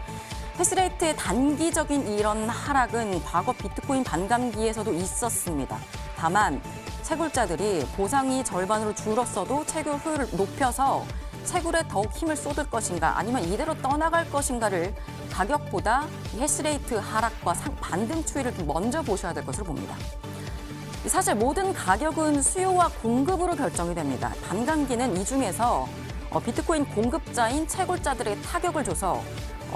해시레이트의 단기적인 이런 하락은 과거 비트코인 반감기에서도 있었습니다. 다만 채굴자들이 보상이 절반으로 줄었어도 채굴 효율을 높여서 채굴에 더욱 힘을 쏟을 것인가 아니면 이대로 떠나갈 것인가를 가격보다 해시레이트 하락과 반등 추이를 먼저 보셔야 될 것으로 봅니다. 사실 모든 가격은 수요와 공급으로 결정이 됩니다. 반감기는 이 중에서 비트코인 공급자인 채굴자들에게 타격을 줘서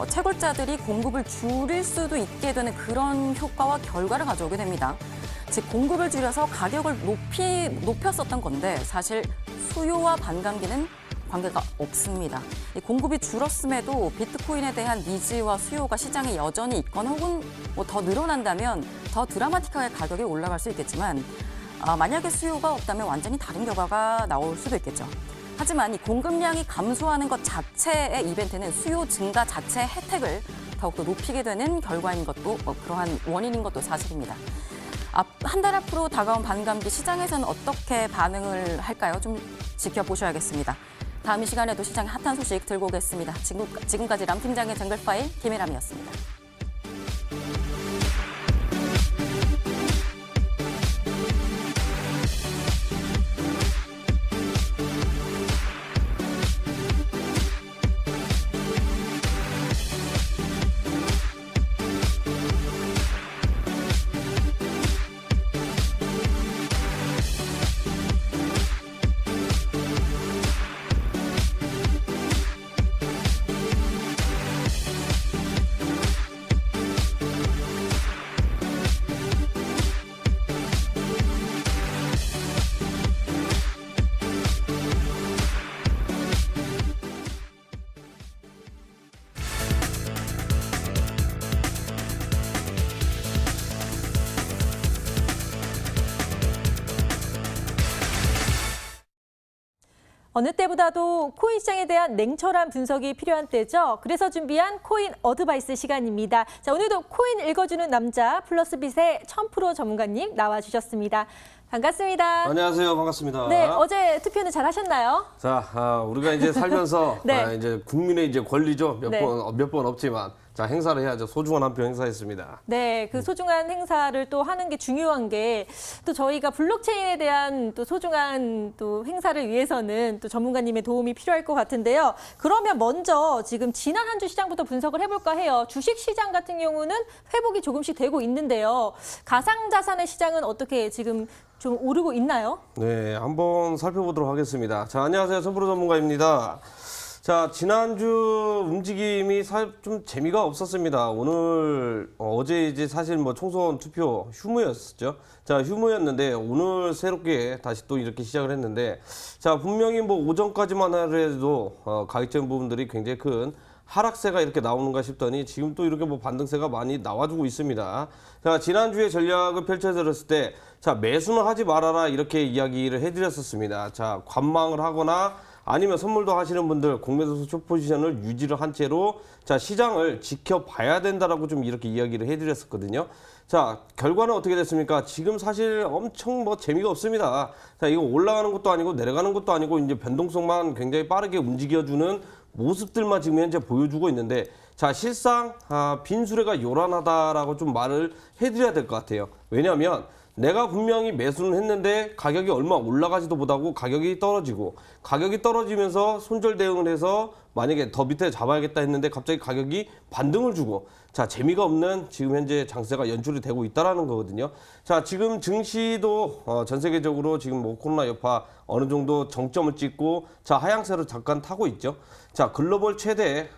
채굴자들이 공급을 줄일 수도 있게 되는 그런 효과와 결과를 가져오게 됩니다. 즉 공급을 줄여서 가격을 높였었던 건데 사실 수요와 반감기는 관계가 없습니다. 공급이 줄었음에도 비트코인에 대한 니즈와 수요가 시장에 여전히 있거나 혹은 더 늘어난다면 더 드라마틱하게 가격이 올라갈 수 있겠지만 만약에 수요가 없다면 완전히 다른 결과가 나올 수도 있겠죠. 하지만 이 공급량이 감소하는 것 자체의 이벤트는 수요 증가 자체의 혜택을 더욱더 높이게 되는 결과인 것도 그러한 원인인 것도 사실입니다. 한 달 앞으로 다가온 반감기 시장에서는 어떻게 반응을 할까요? 좀 지켜보셔야겠습니다. 다음 이 시간에도 시장의 핫한 소식 들고 오겠습니다. 지금까지 람 팀장의 쟁글 파일 김혜람이었습니다. 어느 때보다도 코인 시장에 대한 냉철한 분석이 필요한 때죠. 그래서 준비한 코인 어드바이스 시간입니다. 자, 오늘도 코인 읽어주는 남자 플러스빗의 1000% 전문가님 나와주셨습니다. 반갑습니다. 안녕하세요. 반갑습니다. 네, 어제 투표는 잘 하셨나요? 자, 우리가 이제 살면서 네. 이제 국민의 이제 권리죠. 네. 몇 번 없지만 자, 행사를 해야죠. 소중한 한 표 행사했습니다. 네, 그 소중한 행사를 또 하는 게 중요한 게 또 저희가 블록체인에 대한 또 소중한 또 행사를 위해서는 또 전문가님의 도움이 필요할 것 같은데요. 그러면 먼저 지금 지난 한 주 시장부터 분석을 해볼까 해요. 주식 시장 같은 경우는 회복이 조금씩 되고 있는데요. 가상자산의 시장은 어떻게 지금 좀 오르고 있나요? 네, 한번 살펴보도록 하겠습니다. 자, 안녕하세요. 선프로 전문가입니다. 자, 지난주 움직임이 좀 재미가 없었습니다. 오늘, 어제 이제 사실 뭐 총선 투표 휴무였었죠. 자, 휴무였는데 오늘 새롭게 다시 또 이렇게 시작을 했는데 자, 분명히 뭐 오전까지만 하더라도 가격적인 부분들이 굉장히 큰 하락세가 이렇게 나오는가 싶더니 지금 또 이렇게 뭐 반등세가 많이 나와주고 있습니다. 자, 지난주에 전략을 펼쳐드렸을 때 자, 매수는 하지 말아라 이렇게 이야기를 해드렸었습니다. 자, 관망을 하거나 아니면 선물도 하시는 분들 공매도 숏 포지션을 유지를 한 채로 자, 시장을 지켜봐야 된다라고 좀 이렇게 이야기를 해드렸었거든요. 자, 결과는 어떻게 됐습니까? 지금 사실 엄청 뭐 재미가 없습니다. 자, 이거 올라가는 것도 아니고 내려가는 것도 아니고 이제 변동성만 굉장히 빠르게 움직여주는 모습들만 지금 현재 보여주고 있는데 자, 실상 빈수레가 요란하다라고 좀 말을 해드려야 될 것 같아요. 왜냐하면 내가 분명히 매수는 했는데 가격이 얼마 올라가지도 못하고 가격이 떨어지면서 손절 대응을 해서 만약에 더 밑에 잡아야겠다 했는데 갑자기 가격이 반등을 주고 자, 재미가 없는 지금 현재 장세가 연출이 되고 있다라는 거거든요. 자, 지금 증시도 전 세계적으로 지금 뭐 코로나 여파 어느 정도 정점을 찍고 자, 하향세로 잠깐 타고 있죠. 자, 글로벌 최대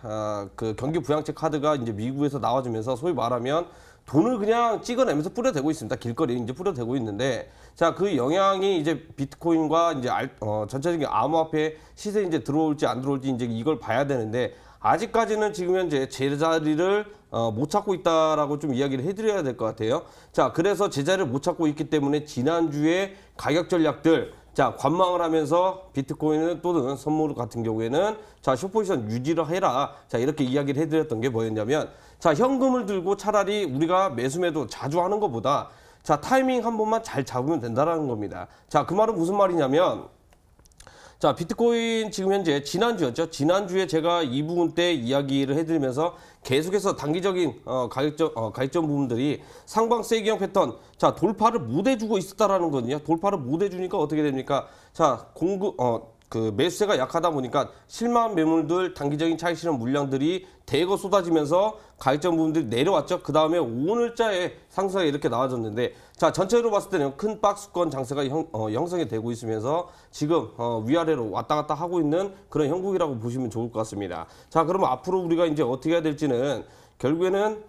그 경기 부양책 카드가 이제 미국에서 나와주면서 소위 말하면 돈을 그냥 찍어내면서 뿌려대고 있습니다. 길거리에 이제 뿌려대고 있는데, 자, 그 영향이 이제 비트코인과 이제 전체적인 암호화폐 시세에 이제 들어올지 안 들어올지 이제 이걸 봐야 되는데, 아직까지는 지금 현재 제자리를 못 찾고 있다라고 좀 이야기를 해드려야 될 것 같아요. 자, 그래서 제자리를 못 찾고 있기 때문에 지난주에 가격 전략들 자, 관망을 하면서 비트코인은 또는 선물 같은 경우에는 자, 숏포지션 유지를 해라. 자, 이렇게 이야기를 해드렸던 게 뭐였냐면 자, 현금을 들고 차라리 우리가 매수매도 자주 하는 것보다 자, 타이밍 한 번만 잘 잡으면 된다라는 겁니다. 자, 그 말은 무슨 말이냐면 자, 비트코인 지금 현재 지난주였죠. 지난주에 제가 이 부분 때 이야기를 해드리면서 계속해서 단기적인 가격적 부분들이 상방 세기형 패턴 자, 돌파를 못 해주고 있었다라는 거거든요. 돌파를 못 해주니까 어떻게 됩니까? 자, 매수세가 약하다 보니까 실망한 매물들 단기적인 차익 실현 물량들이 대거 쏟아지면서 가격적 부분들이 내려왔죠. 그 다음에 오늘자에 상승이 이렇게 나와졌는데 자, 전체로 봤을 때는 큰 박스권 장세가 형성이 되고 있으면서 지금 위아래로 왔다 갔다 하고 있는 그런 형국이라고 보시면 좋을 것 같습니다. 자, 그러면 앞으로 우리가 이제 어떻게 해야 될지는 결국에는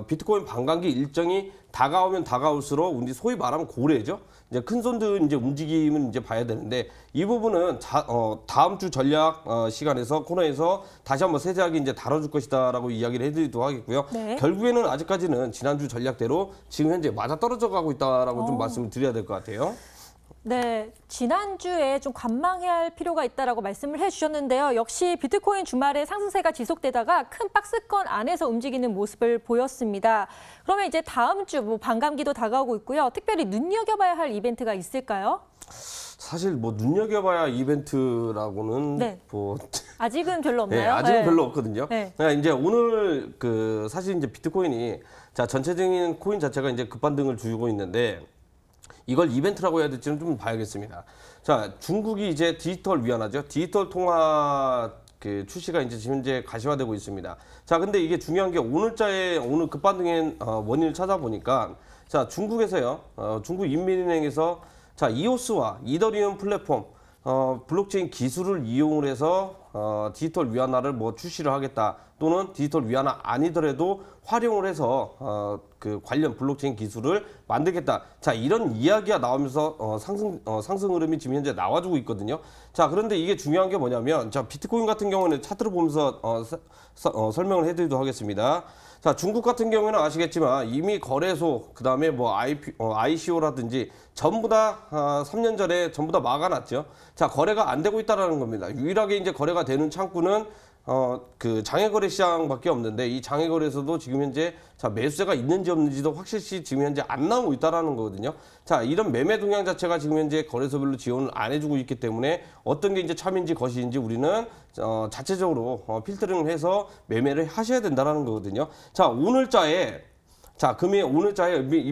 비트코인 반감기 일정이 다가오면 다가올수록 우리 소위 말하면 고래죠. 이제 큰 손들 이제 움직임은 이제 봐야 되는데 이 부분은 다음 주 전략 시간에서 코너에서 다시 한번 세세하게 이제 다뤄줄 것이다라고 이야기를 해드리도록 하겠고요. 네. 결국에는 아직까지는 지난주 전략대로 지금 현재 맞아 떨어져 가고 있다라고 좀 말씀을 드려야 될 것 같아요. 네, 지난주에 좀 관망해야 할 필요가 있다라고 말씀을 해주셨는데요. 역시 비트코인 주말에 상승세가 지속되다가 큰 박스권 안에서 움직이는 모습을 보였습니다. 그러면 이제 다음 주 뭐 반감기도 다가오고 있고요. 특별히 눈여겨봐야 할 이벤트가 있을까요? 사실 뭐 눈여겨봐야 이벤트라고는 네. 뭐 아직은 별로 없나요? 네, 아직은 네. 별로 없거든요. 네. 그러니까 이제 오늘 사실 이제 비트코인이 자, 전체적인 코인 자체가 이제 급반등을 주고 있는데 이걸 이벤트라고 해야 될지는 좀 봐야겠습니다. 자, 중국이 이제 디지털 위안화죠. 디지털 통화 출시가 이제 지금 현재 가시화되고 있습니다. 자, 근데 이게 중요한 게 오늘 급반등의 원인을 찾아보니까 자, 중국에서요. 중국 인민은행에서 자, 이오스와 이더리움 플랫폼 블록체인 기술을 이용을 해서 디지털 위안화를 뭐 출시를 하겠다 또는 디지털 위안화 아니더라도 활용을 해서 관련 블록체인 기술을 만들겠다. 자, 이런 이야기가 나오면서 상승 흐름이 지금 현재 나와주고 있거든요. 자, 그런데 이게 중요한 게 뭐냐면 자, 비트코인 같은 경우는 차트를 보면서 설명을 해드리도록 하겠습니다. 자, 중국 같은 경우에는 아시겠지만 이미 거래소 그다음에 뭐 ICO라든지 전부 다 3년 전에 전부 다 막아놨죠. 자, 거래가 안 되고 있다라는 겁니다. 유일하게 이제 거래가 되는 창구는 장외거래 시장밖에 없는데 이 장외거래에서도 지금 현재 자, 매수세가 있는지 없는지도 확실시 지금 현재 안 나오고 있다라는 거거든요. 자, 이런 매매 동향 자체가 지금 현재 거래소별로 지원을 안 해주고 있기 때문에 어떤 게 이제 참인지 거시인지 우리는 자체적으로 필터링을 해서 매매를 하셔야 된다라는 거거든요. 자, 오늘자에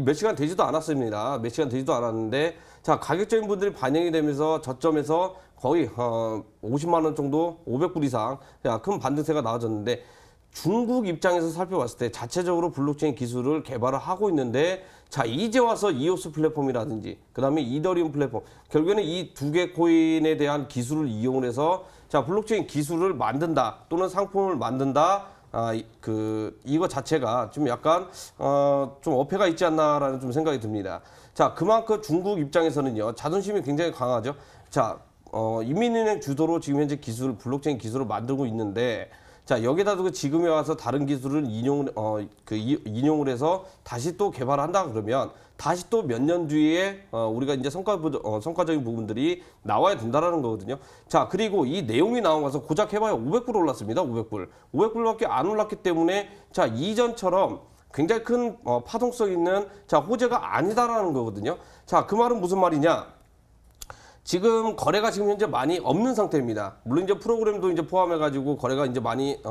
몇 시간 되지도 않았습니다. 몇 시간 되지도 않았는데 자, 가격적인 분들이 반영이 되면서 저점에서 거의 50만 원 정도 500불 이상 큰 반등세가 나와졌는데 중국 입장에서 살펴봤을 때 자체적으로 블록체인 기술을 개발을 하고 있는데 자, 이제 와서 이오스 플랫폼이라든지 그다음에 이더리움 플랫폼 결국에는 이 두 개 코인에 대한 기술을 이용을 해서 자, 블록체인 기술을 만든다 또는 상품을 만든다. 이거 자체가 좀 약간 좀 어폐가 있지 않나라는 좀 생각이 듭니다. 자, 그만큼 중국 입장에서는요 자존심이 굉장히 강하죠. 자, 인민은행 주도로 지금 현재 블록체인 기술을 만들고 있는데 자, 여기다 두고 지금에 와서 다른 기술을 인용을 해서 다시 또 개발한다 그러면 다시 또 몇 년 뒤에 우리가 이제 성과적인 부분들이 나와야 된다라는 거거든요. 자, 그리고 이 내용이 나온 것은 고작 해봐야 500불 올랐습니다. 500불밖에 안 올랐기 때문에 자, 이전처럼 굉장히 큰 파동성 있는 자, 호재가 아니다라는 거거든요. 자, 그 말은 무슨 말이냐? 지금 거래가 지금 현재 많이 없는 상태입니다. 물론 이제 프로그램도 이제 포함해가지고 거래가 이제 많이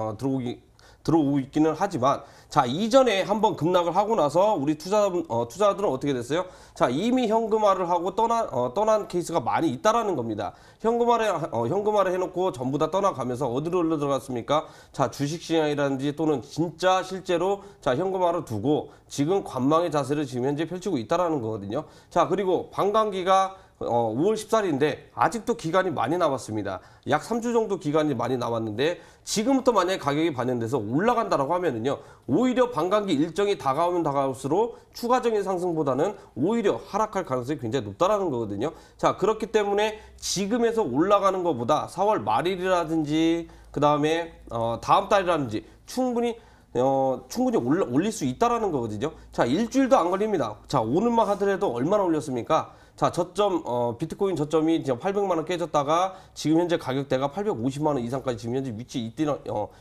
들어오고 있기는 하지만 자, 이전에 한번 급락을 하고 나서 우리 투자자들은 어떻게 됐어요? 자, 이미 현금화를 하고 떠난 케이스가 많이 있다라는 겁니다. 현금화를 해놓고 전부 다 떠나가면서 어디로 흘러들어갔습니까? 자, 주식시장이라든지 또는 진짜 실제로 자, 현금화를 두고 지금 관망의 자세를 지금 현재 펼치고 있다라는 거거든요. 자, 그리고 반감기가 5월 14일인데 아직도 기간이 많이 남았습니다. 약 3주 정도 기간이 많이 남았는데 지금부터 만약에 가격이 반영돼서 올라간다라고 하면은요 오히려 반감기 일정이 다가오면 다가올수록 추가적인 상승보다는 오히려 하락할 가능성이 굉장히 높다라는 거거든요. 자, 그렇기 때문에 지금에서 올라가는 것보다 4월 말일이라든지 그 다음에 다음 달이라든지 충분히 올릴 수 있다라는 거거든요. 자, 일주일도 안 걸립니다. 자, 오늘만 하더라도 얼마나 올렸습니까? 자, 저점 비트코인 저점이 이제 800만 원 깨졌다가 지금 현재 가격대가 850만 원 이상까지 지금 현재 위치에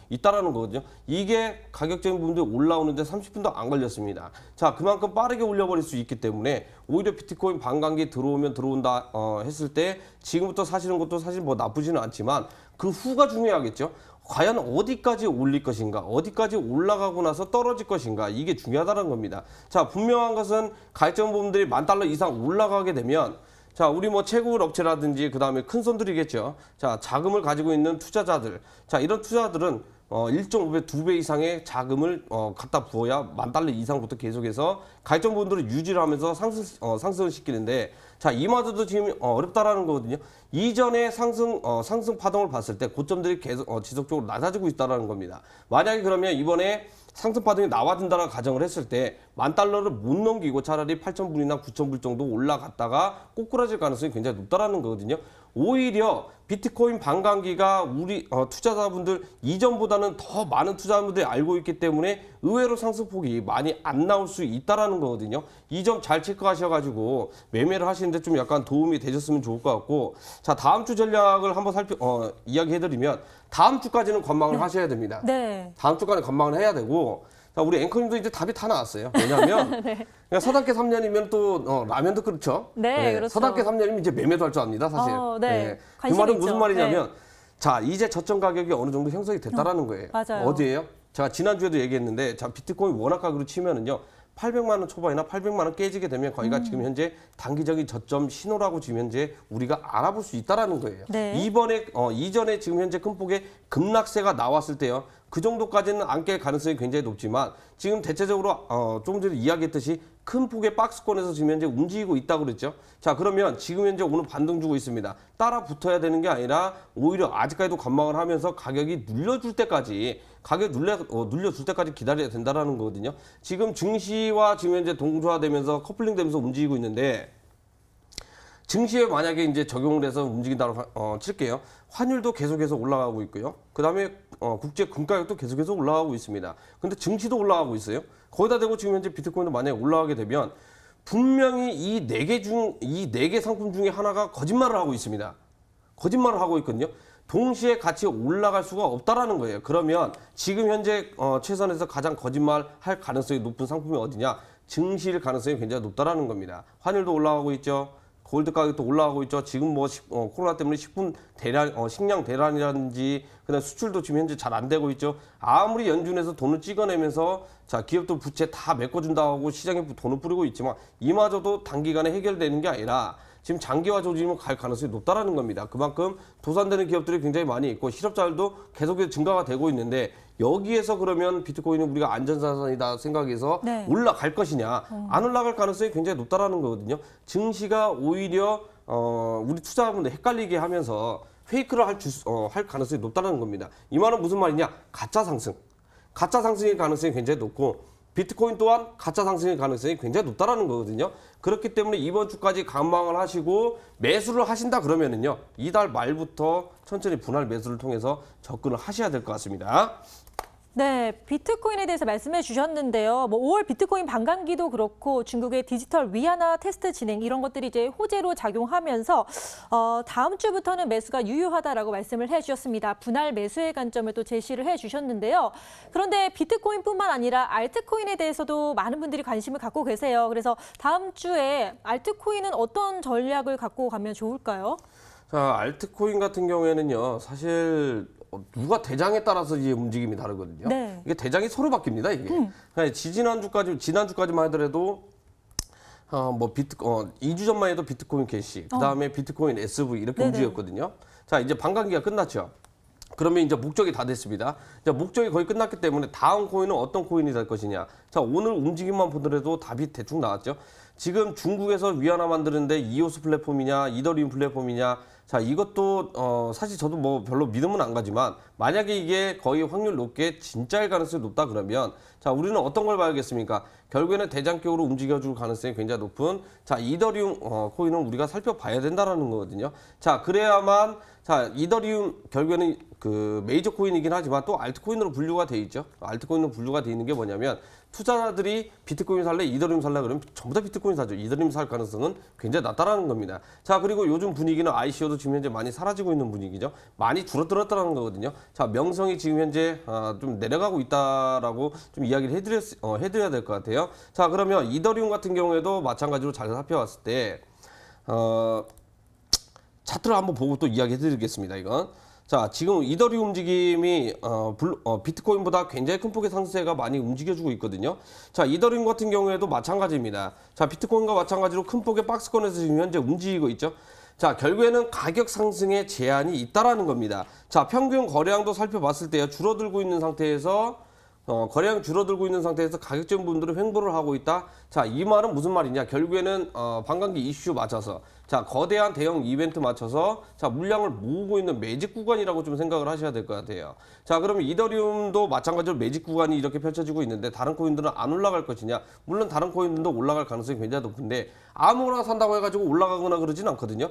있다라는 거거든요. 이게 가격적인 부분들이 올라오는데 30분도 안 걸렸습니다. 자, 그만큼 빠르게 올려버릴 수 있기 때문에 오히려 비트코인 반감기 들어오면 들어온다 했을 때 지금부터 사시는 것도 사실 뭐 나쁘지는 않지만 그 후가 중요하겠죠. 과연 어디까지 올릴 것인가, 어디까지 올라가고 나서 떨어질 것인가, 이게 중요하다는 겁니다. 자, 분명한 것은 가입자원 부분들이 $10,000 이상 올라가게 되면, 자, 우리 뭐 채굴 업체라든지 그 다음에 큰 손들이겠죠. 자, 자금을 가지고 있는 투자자들, 자, 이런 투자들은 1.5배, 2배 이상의 자금을 갖다 부어야 $10,000 이상부터 계속해서 가입자원 부분들을 유지를 하면서 상승을 시키는데, 자, 이마저도 지금 어렵다라는 거거든요. 이전에 상승 파동을 봤을 때 고점들이 계속 지속적으로 낮아지고 있다라는 겁니다. 만약에 그러면 이번에 상승 파동이 나와준다는 가정을 했을 때 $10,000를 못 넘기고 차라리 8,000불이나 9,000불 정도 올라갔다가 꼬꾸라질 가능성이 굉장히 높다라는 거거든요. 오히려 비트코인 반감기가 우리 투자자분들 이전보다는 더 많은 투자자분들이 알고 있기 때문에 의외로 상승폭이 많이 안 나올 수 있다라는 거거든요. 이 점 잘 체크하셔가지고 매매를 하시는데 좀 약간 도움이 되셨으면 좋을 것 같고, 자, 다음 주 전략을 한번 이야기해드리면 다음 주까지는 관망을 하셔야 됩니다. 네. 다음 주까지 관망을 해야 되고, 자, 우리 앵커님도 이제 답이 다 나왔어요. 왜냐하면 네. 그냥 서당계 3년이면 또 라면도 그렇죠. 네, 그렇죠. 서당계 3년이면 이제 매매도 할 줄 압니다, 사실. 네. 그 관심이 말은 있죠. 무슨 말이냐면, 자, 이제 저점 가격이 어느 정도 형성이 됐다라는 거예요. 맞아요. 어디예요? 제가 지난주에도 얘기했는데, 자, 비트코인 원화 가격으로 치면은요, 800만 원 초반이나 800만 원 깨지게 되면 거기가 지금 현재 단기적인 저점 신호라고 지금 현재 우리가 알아볼 수 있다라는 거예요. 네. 이전에 지금 현재 큰 폭의 급락세가 나왔을 때요, 그 정도까지는 안 깰 가능성이 굉장히 높지만 지금 대체적으로 조금 전에 이야기했듯이 큰 폭의 박스권에서 지금 현재 움직이고 있다고 그랬죠. 자, 그러면 지금 현재 오늘 반등 주고 있습니다. 따라 붙어야 되는 게 아니라 오히려 아직까지도 관망을 하면서 가격이 눌려줄 때까지 눌려줄 때까지 기다려야 된다라는 거거든요. 지금 증시와 지금 현재 동조화되면서 커플링되면서 움직이고 있는데, 증시에 만약에 이제 적용을 해서 움직인다고 칠게요. 환율도 계속해서 올라가고 있고요. 그 다음에 국제 금가격도 계속해서 올라가고 있습니다. 근데 증시도 올라가고 있어요. 거기다 대고 지금 현재 비트코인도 만약에 올라가게 되면 분명히 이 네 개 상품 중에 하나가 거짓말을 하고 있습니다. 거짓말을 하고 있거든요. 동시에 같이 올라갈 수가 없다라는 거예요. 그러면 지금 현재 최선에서 가장 거짓말할 가능성이 높은 상품이 어디냐? 증시일 가능성이 굉장히 높다라는 겁니다. 환율도 올라가고 있죠. 골드 가격도 올라가고 있죠. 지금 뭐 코로나 때문에 식량 대란이라든지 그다음 수출도 지금 현재 잘 안 되고 있죠. 아무리 연준에서 돈을 찍어내면서 자, 기업도 부채 다 메꿔준다고 하고 시장에 돈을 뿌리고 있지만 이마저도 단기간에 해결되는 게 아니라 지금 장기화 조짐으로 갈 가능성이 높다라는 겁니다. 그만큼 도산되는 기업들이 굉장히 많이 있고 실업자들도 계속해서 증가가 되고 있는데, 여기에서 그러면 비트코인은 우리가 안전자산이다 생각해서 네. 올라갈 것이냐, 안 올라갈 가능성이 굉장히 높다라는 거거든요. 증시가 오히려 우리 투자자분들 헷갈리게 하면서 페이크를 할 가능성이 높다는 겁니다. 이 말은 무슨 말이냐? 가짜 상승의 가능성이 굉장히 높고, 비트코인 또한 가짜 상승의 가능성이 굉장히 높다라는 거거든요. 그렇기 때문에 이번 주까지 관망을 하시고 매수를 하신다 그러면은요, 이달 말부터 천천히 분할 매수를 통해서 접근을 하셔야 될 것 같습니다. 네, 비트코인에 대해서 말씀해 주셨는데요. 뭐 5월 비트코인 반감기도 그렇고 중국의 디지털 위안화 테스트 진행 이런 것들이 이제 호재로 작용하면서 다음 주부터는 매수가 유효하다라고 말씀을 해 주셨습니다. 분할 매수의 관점을 또 제시를 해 주셨는데요. 그런데 비트코인뿐만 아니라 알트코인에 대해서도 많은 분들이 관심을 갖고 계세요. 그래서 다음 주에 알트코인은 어떤 전략을 갖고 가면 좋을까요? 자, 알트코인 같은 경우에는요, 사실 누가 대장에 따라서 이제 움직임이 다르거든요. 네. 이게 대장이 서로 바뀝니다, 이게. 지난주까지만 하더라도 2주 전만 해도 비트코인 캐시, 그다음에 비트코인 SV 이렇게 네네. 움직였거든요. 자, 이제 반감기가 끝났죠. 그러면 이제 목적이 다 됐습니다. 자, 목적이 거의 끝났기 때문에 다음 코인은 어떤 코인이 될 것이냐. 자, 오늘 움직임만 보더라도 답이 대충 나왔죠. 지금 중국에서 위안화 만드는데 이오스 플랫폼이냐, 이더리움 플랫폼이냐. 자, 이것도 사실 저도 뭐 별로 믿음은 안 가지만 만약에 이게 거의 확률 높게 진짜일 가능성이 높다 그러면, 자, 우리는 어떤 걸 봐야겠습니까? 결국에는 대장격으로 움직여줄 가능성이 굉장히 높은, 자, 이더리움 코인은 우리가 살펴봐야 된다라는 거거든요. 자, 그래야만 자, 이더리움 결국에는 그 메이저 코인이긴 하지만 또 알트코인으로 분류가 돼 있죠. 알트코인으로 분류가 돼 있는 게 뭐냐면 투자자들이 비트코인 살래, 이더리움 살래 그러면 전부 다 비트코인 사죠. 이더리움 살 가능성은 굉장히 낮다라는 겁니다. 자, 그리고 요즘 분위기는 ICO도 지금 현재 많이 사라지고 있는 분위기죠. 많이 줄어들었다는 거거든요. 자, 명성이 지금 현재 좀 내려가고 있다라고 좀 이야기를 해드려야 될 것 같아요. 자, 그러면 이더리움 같은 경우에도 마찬가지로 잘 살펴봤을 때 차트를 한번 보고 또 이야기 해드리겠습니다. 이건. 자, 지금 이더리움 움직임이 비트코인보다 굉장히 큰 폭의 상승세가 많이 움직여주고 있거든요. 자, 이더리움 같은 경우에도 마찬가지입니다. 자, 비트코인과 마찬가지로 큰 폭의 박스권에서 지금 현재 움직이고 있죠. 자, 결국에는 가격 상승에 제한이 있다라는 겁니다. 자, 평균 거래량도 살펴봤을 때요. 줄어들고 있는 상태에서 거래량 줄어들고 있는 상태에서 가격적인 부분들을 횡보를 하고 있다. 자, 이 말은 무슨 말이냐? 결국에는 반감기 이슈 맞춰서 자, 거대한 대형 이벤트 맞춰서 자, 물량을 모으고 있는 매직 구간이라고 좀 생각을 하셔야 될 것 같아요. 자, 그러면 이더리움도 마찬가지로 매직 구간이 이렇게 펼쳐지고 있는데 다른 코인들은 안 올라갈 것이냐? 물론 다른 코인들도 올라갈 가능성이 굉장히 높은데 아무거나 산다고 해가지고 올라가거나 그러진 않거든요.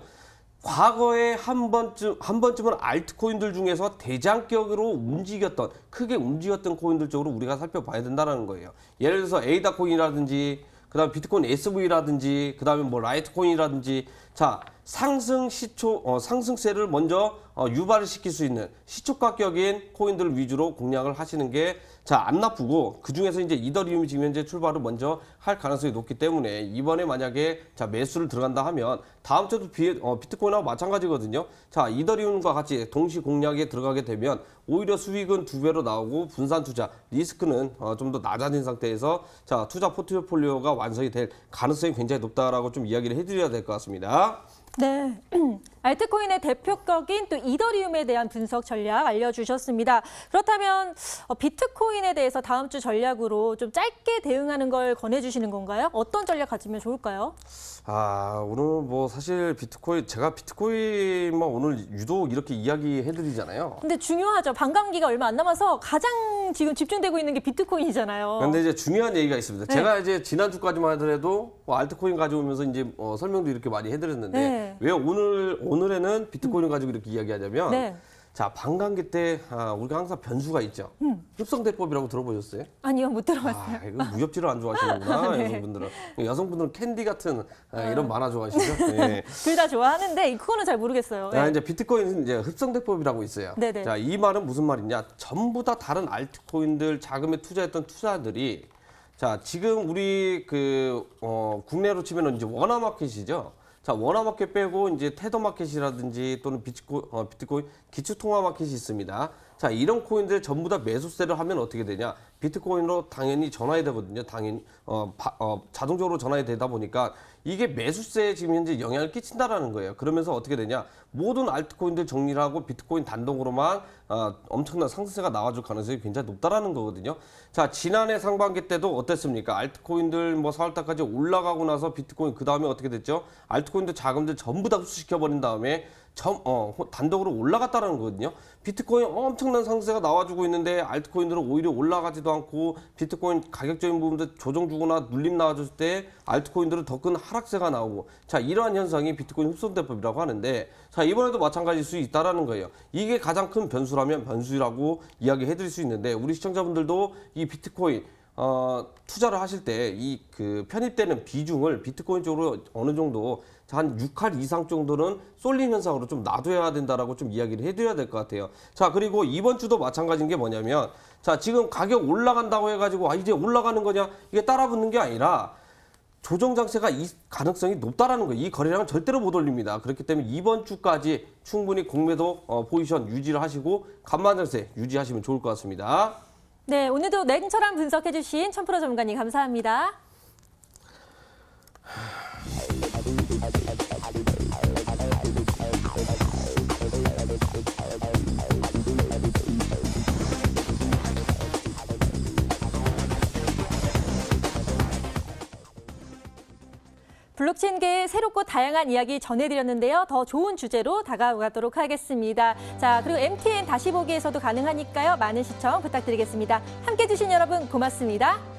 과거에 한 번쯤은 알트코인들 중에서 대장격으로 움직였던, 크게 움직였던 코인들 쪽으로 우리가 살펴봐야 된다는 거예요. 예를 들어서 에이다 코인이라든지, 그 다음에 비트코인 SV라든지, 그 다음에 뭐 라이트코인이라든지, 자, 상승세를 먼저 유발을 시킬 수 있는 시초가격인 코인들 위주로 공략을 하시는 게 안 나쁘고, 그 중에서 이제 이더리움이 지금 현재 출발을 먼저 할 가능성이 높기 때문에 이번에 만약에 매수를 들어간다 하면 다음 주도 비트코인하고 마찬가지거든요. 자, 이더리움과 같이 동시 공략에 들어가게 되면 오히려 수익은 2배로 나오고 분산 투자, 리스크는 좀 더 낮아진 상태에서 자, 투자 포트폴리오가 완성이 될 가능성이 굉장히 높다라고 좀 이야기를 해드려야 될 것 같습니다. 네, 알트코인의 대표격인 또 이더리움에 대한 분석 전략 알려주셨습니다. 그렇다면 비트코인에 대해서 다음 주 전략으로 좀 짧게 대응하는 걸 권해주시는 건가요? 어떤 전략 가지면 좋을까요? 오늘 뭐 사실 제가 비트코인만 오늘 유독 이렇게 이야기해드리잖아요. 근데 중요하죠. 반감기가 얼마 안 남아서 가장 지금 집중되고 있는 게 비트코인이잖아요. 근데 이제 중요한 얘기가 있습니다. 네. 제가 이제 지난주까지만 하더라도 알트코인 가져오면서 이제 설명도 이렇게 많이 해드렸는데 네. 왜 오늘에는 비트코인을 가지고 이렇게 이야기하냐면 네. 자, 반감기 때 우리가 항상 변수가 있죠. 흡성대법이라고 들어보셨어요? 아니요, 못 들어봤어요. 이거 무협지를 안 좋아하시는구나. 네. 여성분들은. 여성분들은 캔디 같은 이런 만화 좋아하시죠? 네. 둘 다 좋아하는데 그거는 잘 모르겠어요. 자, 네. 이제 비트코인은 이제 흡성대법이라고 있어요. 네네. 자, 이 말은 무슨 말이냐? 전부 다 다른 알트코인들 자금에 투자했던 투자들이 자, 지금 우리 국내로 치면은 이제 원화마켓이죠. 자, 원화마켓 빼고 이제 테더마켓이라든지 또는 비트코인 기초통화마켓이 있습니다. 자, 이런 코인들 전부 다 매수세를 하면 어떻게 되냐? 비트코인으로 당연히 전환이 되거든요. 당연히 자동적으로 전환이 되다 보니까 이게 매수세에 지금 현재 영향을 끼친다라는 거예요. 그러면서 어떻게 되냐? 모든 알트코인들 정리를 하고 비트코인 단독으로만 엄청난 상승세가 나와줄 가능성이 굉장히 높다라는 거거든요. 자, 지난해 상반기 때도 어땠습니까? 알트코인들 4월달까지 올라가고 나서 비트코인 그 다음에 어떻게 됐죠? 알트코인들 자금들 전부 다 흡수시켜버린 다음에 단독으로 올라갔다는 거거든요. 비트코인 엄청난 상승세가 나와주고 있는데 알트코인들은 오히려 올라가지도 않고 비트코인 가격적인 부분들 조정 주거나 눌림 나와줬을 때 알트코인들은 더 큰 하락세가 나오고 자, 이러한 현상이 비트코인 흡손대법이라고 하는데 자, 이번에도 마찬가지일 수 있다라는 거예요. 이게 가장 큰 변수라면 변수라고 이야기해드릴 수 있는데 우리 시청자분들도 이 비트코인 투자를 하실 때 이 편입되는 비중을 비트코인 쪽으로 어느 정도 한 6할 이상 정도는 쏠림 현상으로 좀 놔둬야 된다라고 좀 이야기를 해드려야 될 것 같아요. 자, 그리고 이번 주도 마찬가지인 게 뭐냐면 자, 지금 가격 올라간다고 해가지고 이제 올라가는 거냐 이게 따라붙는 게 아니라 조정 장세가 이 가능성이 높다라는 거예요. 이 거래량은 절대로 못 올립니다. 그렇기 때문에 이번 주까지 충분히 공매도 포지션 유지를 하시고 간만 장세 유지하시면 좋을 것 같습니다. 네, 오늘도 냉철한 분석해주신 천프로 전문가님 감사합니다. 블록체인계의 새롭고 다양한 이야기 전해드렸는데요. 더 좋은 주제로 다가가도록 하겠습니다. 자, 그리고 MTN 다시 보기에서도 가능하니까요. 많은 시청 부탁드리겠습니다. 함께해 주신 여러분 고맙습니다.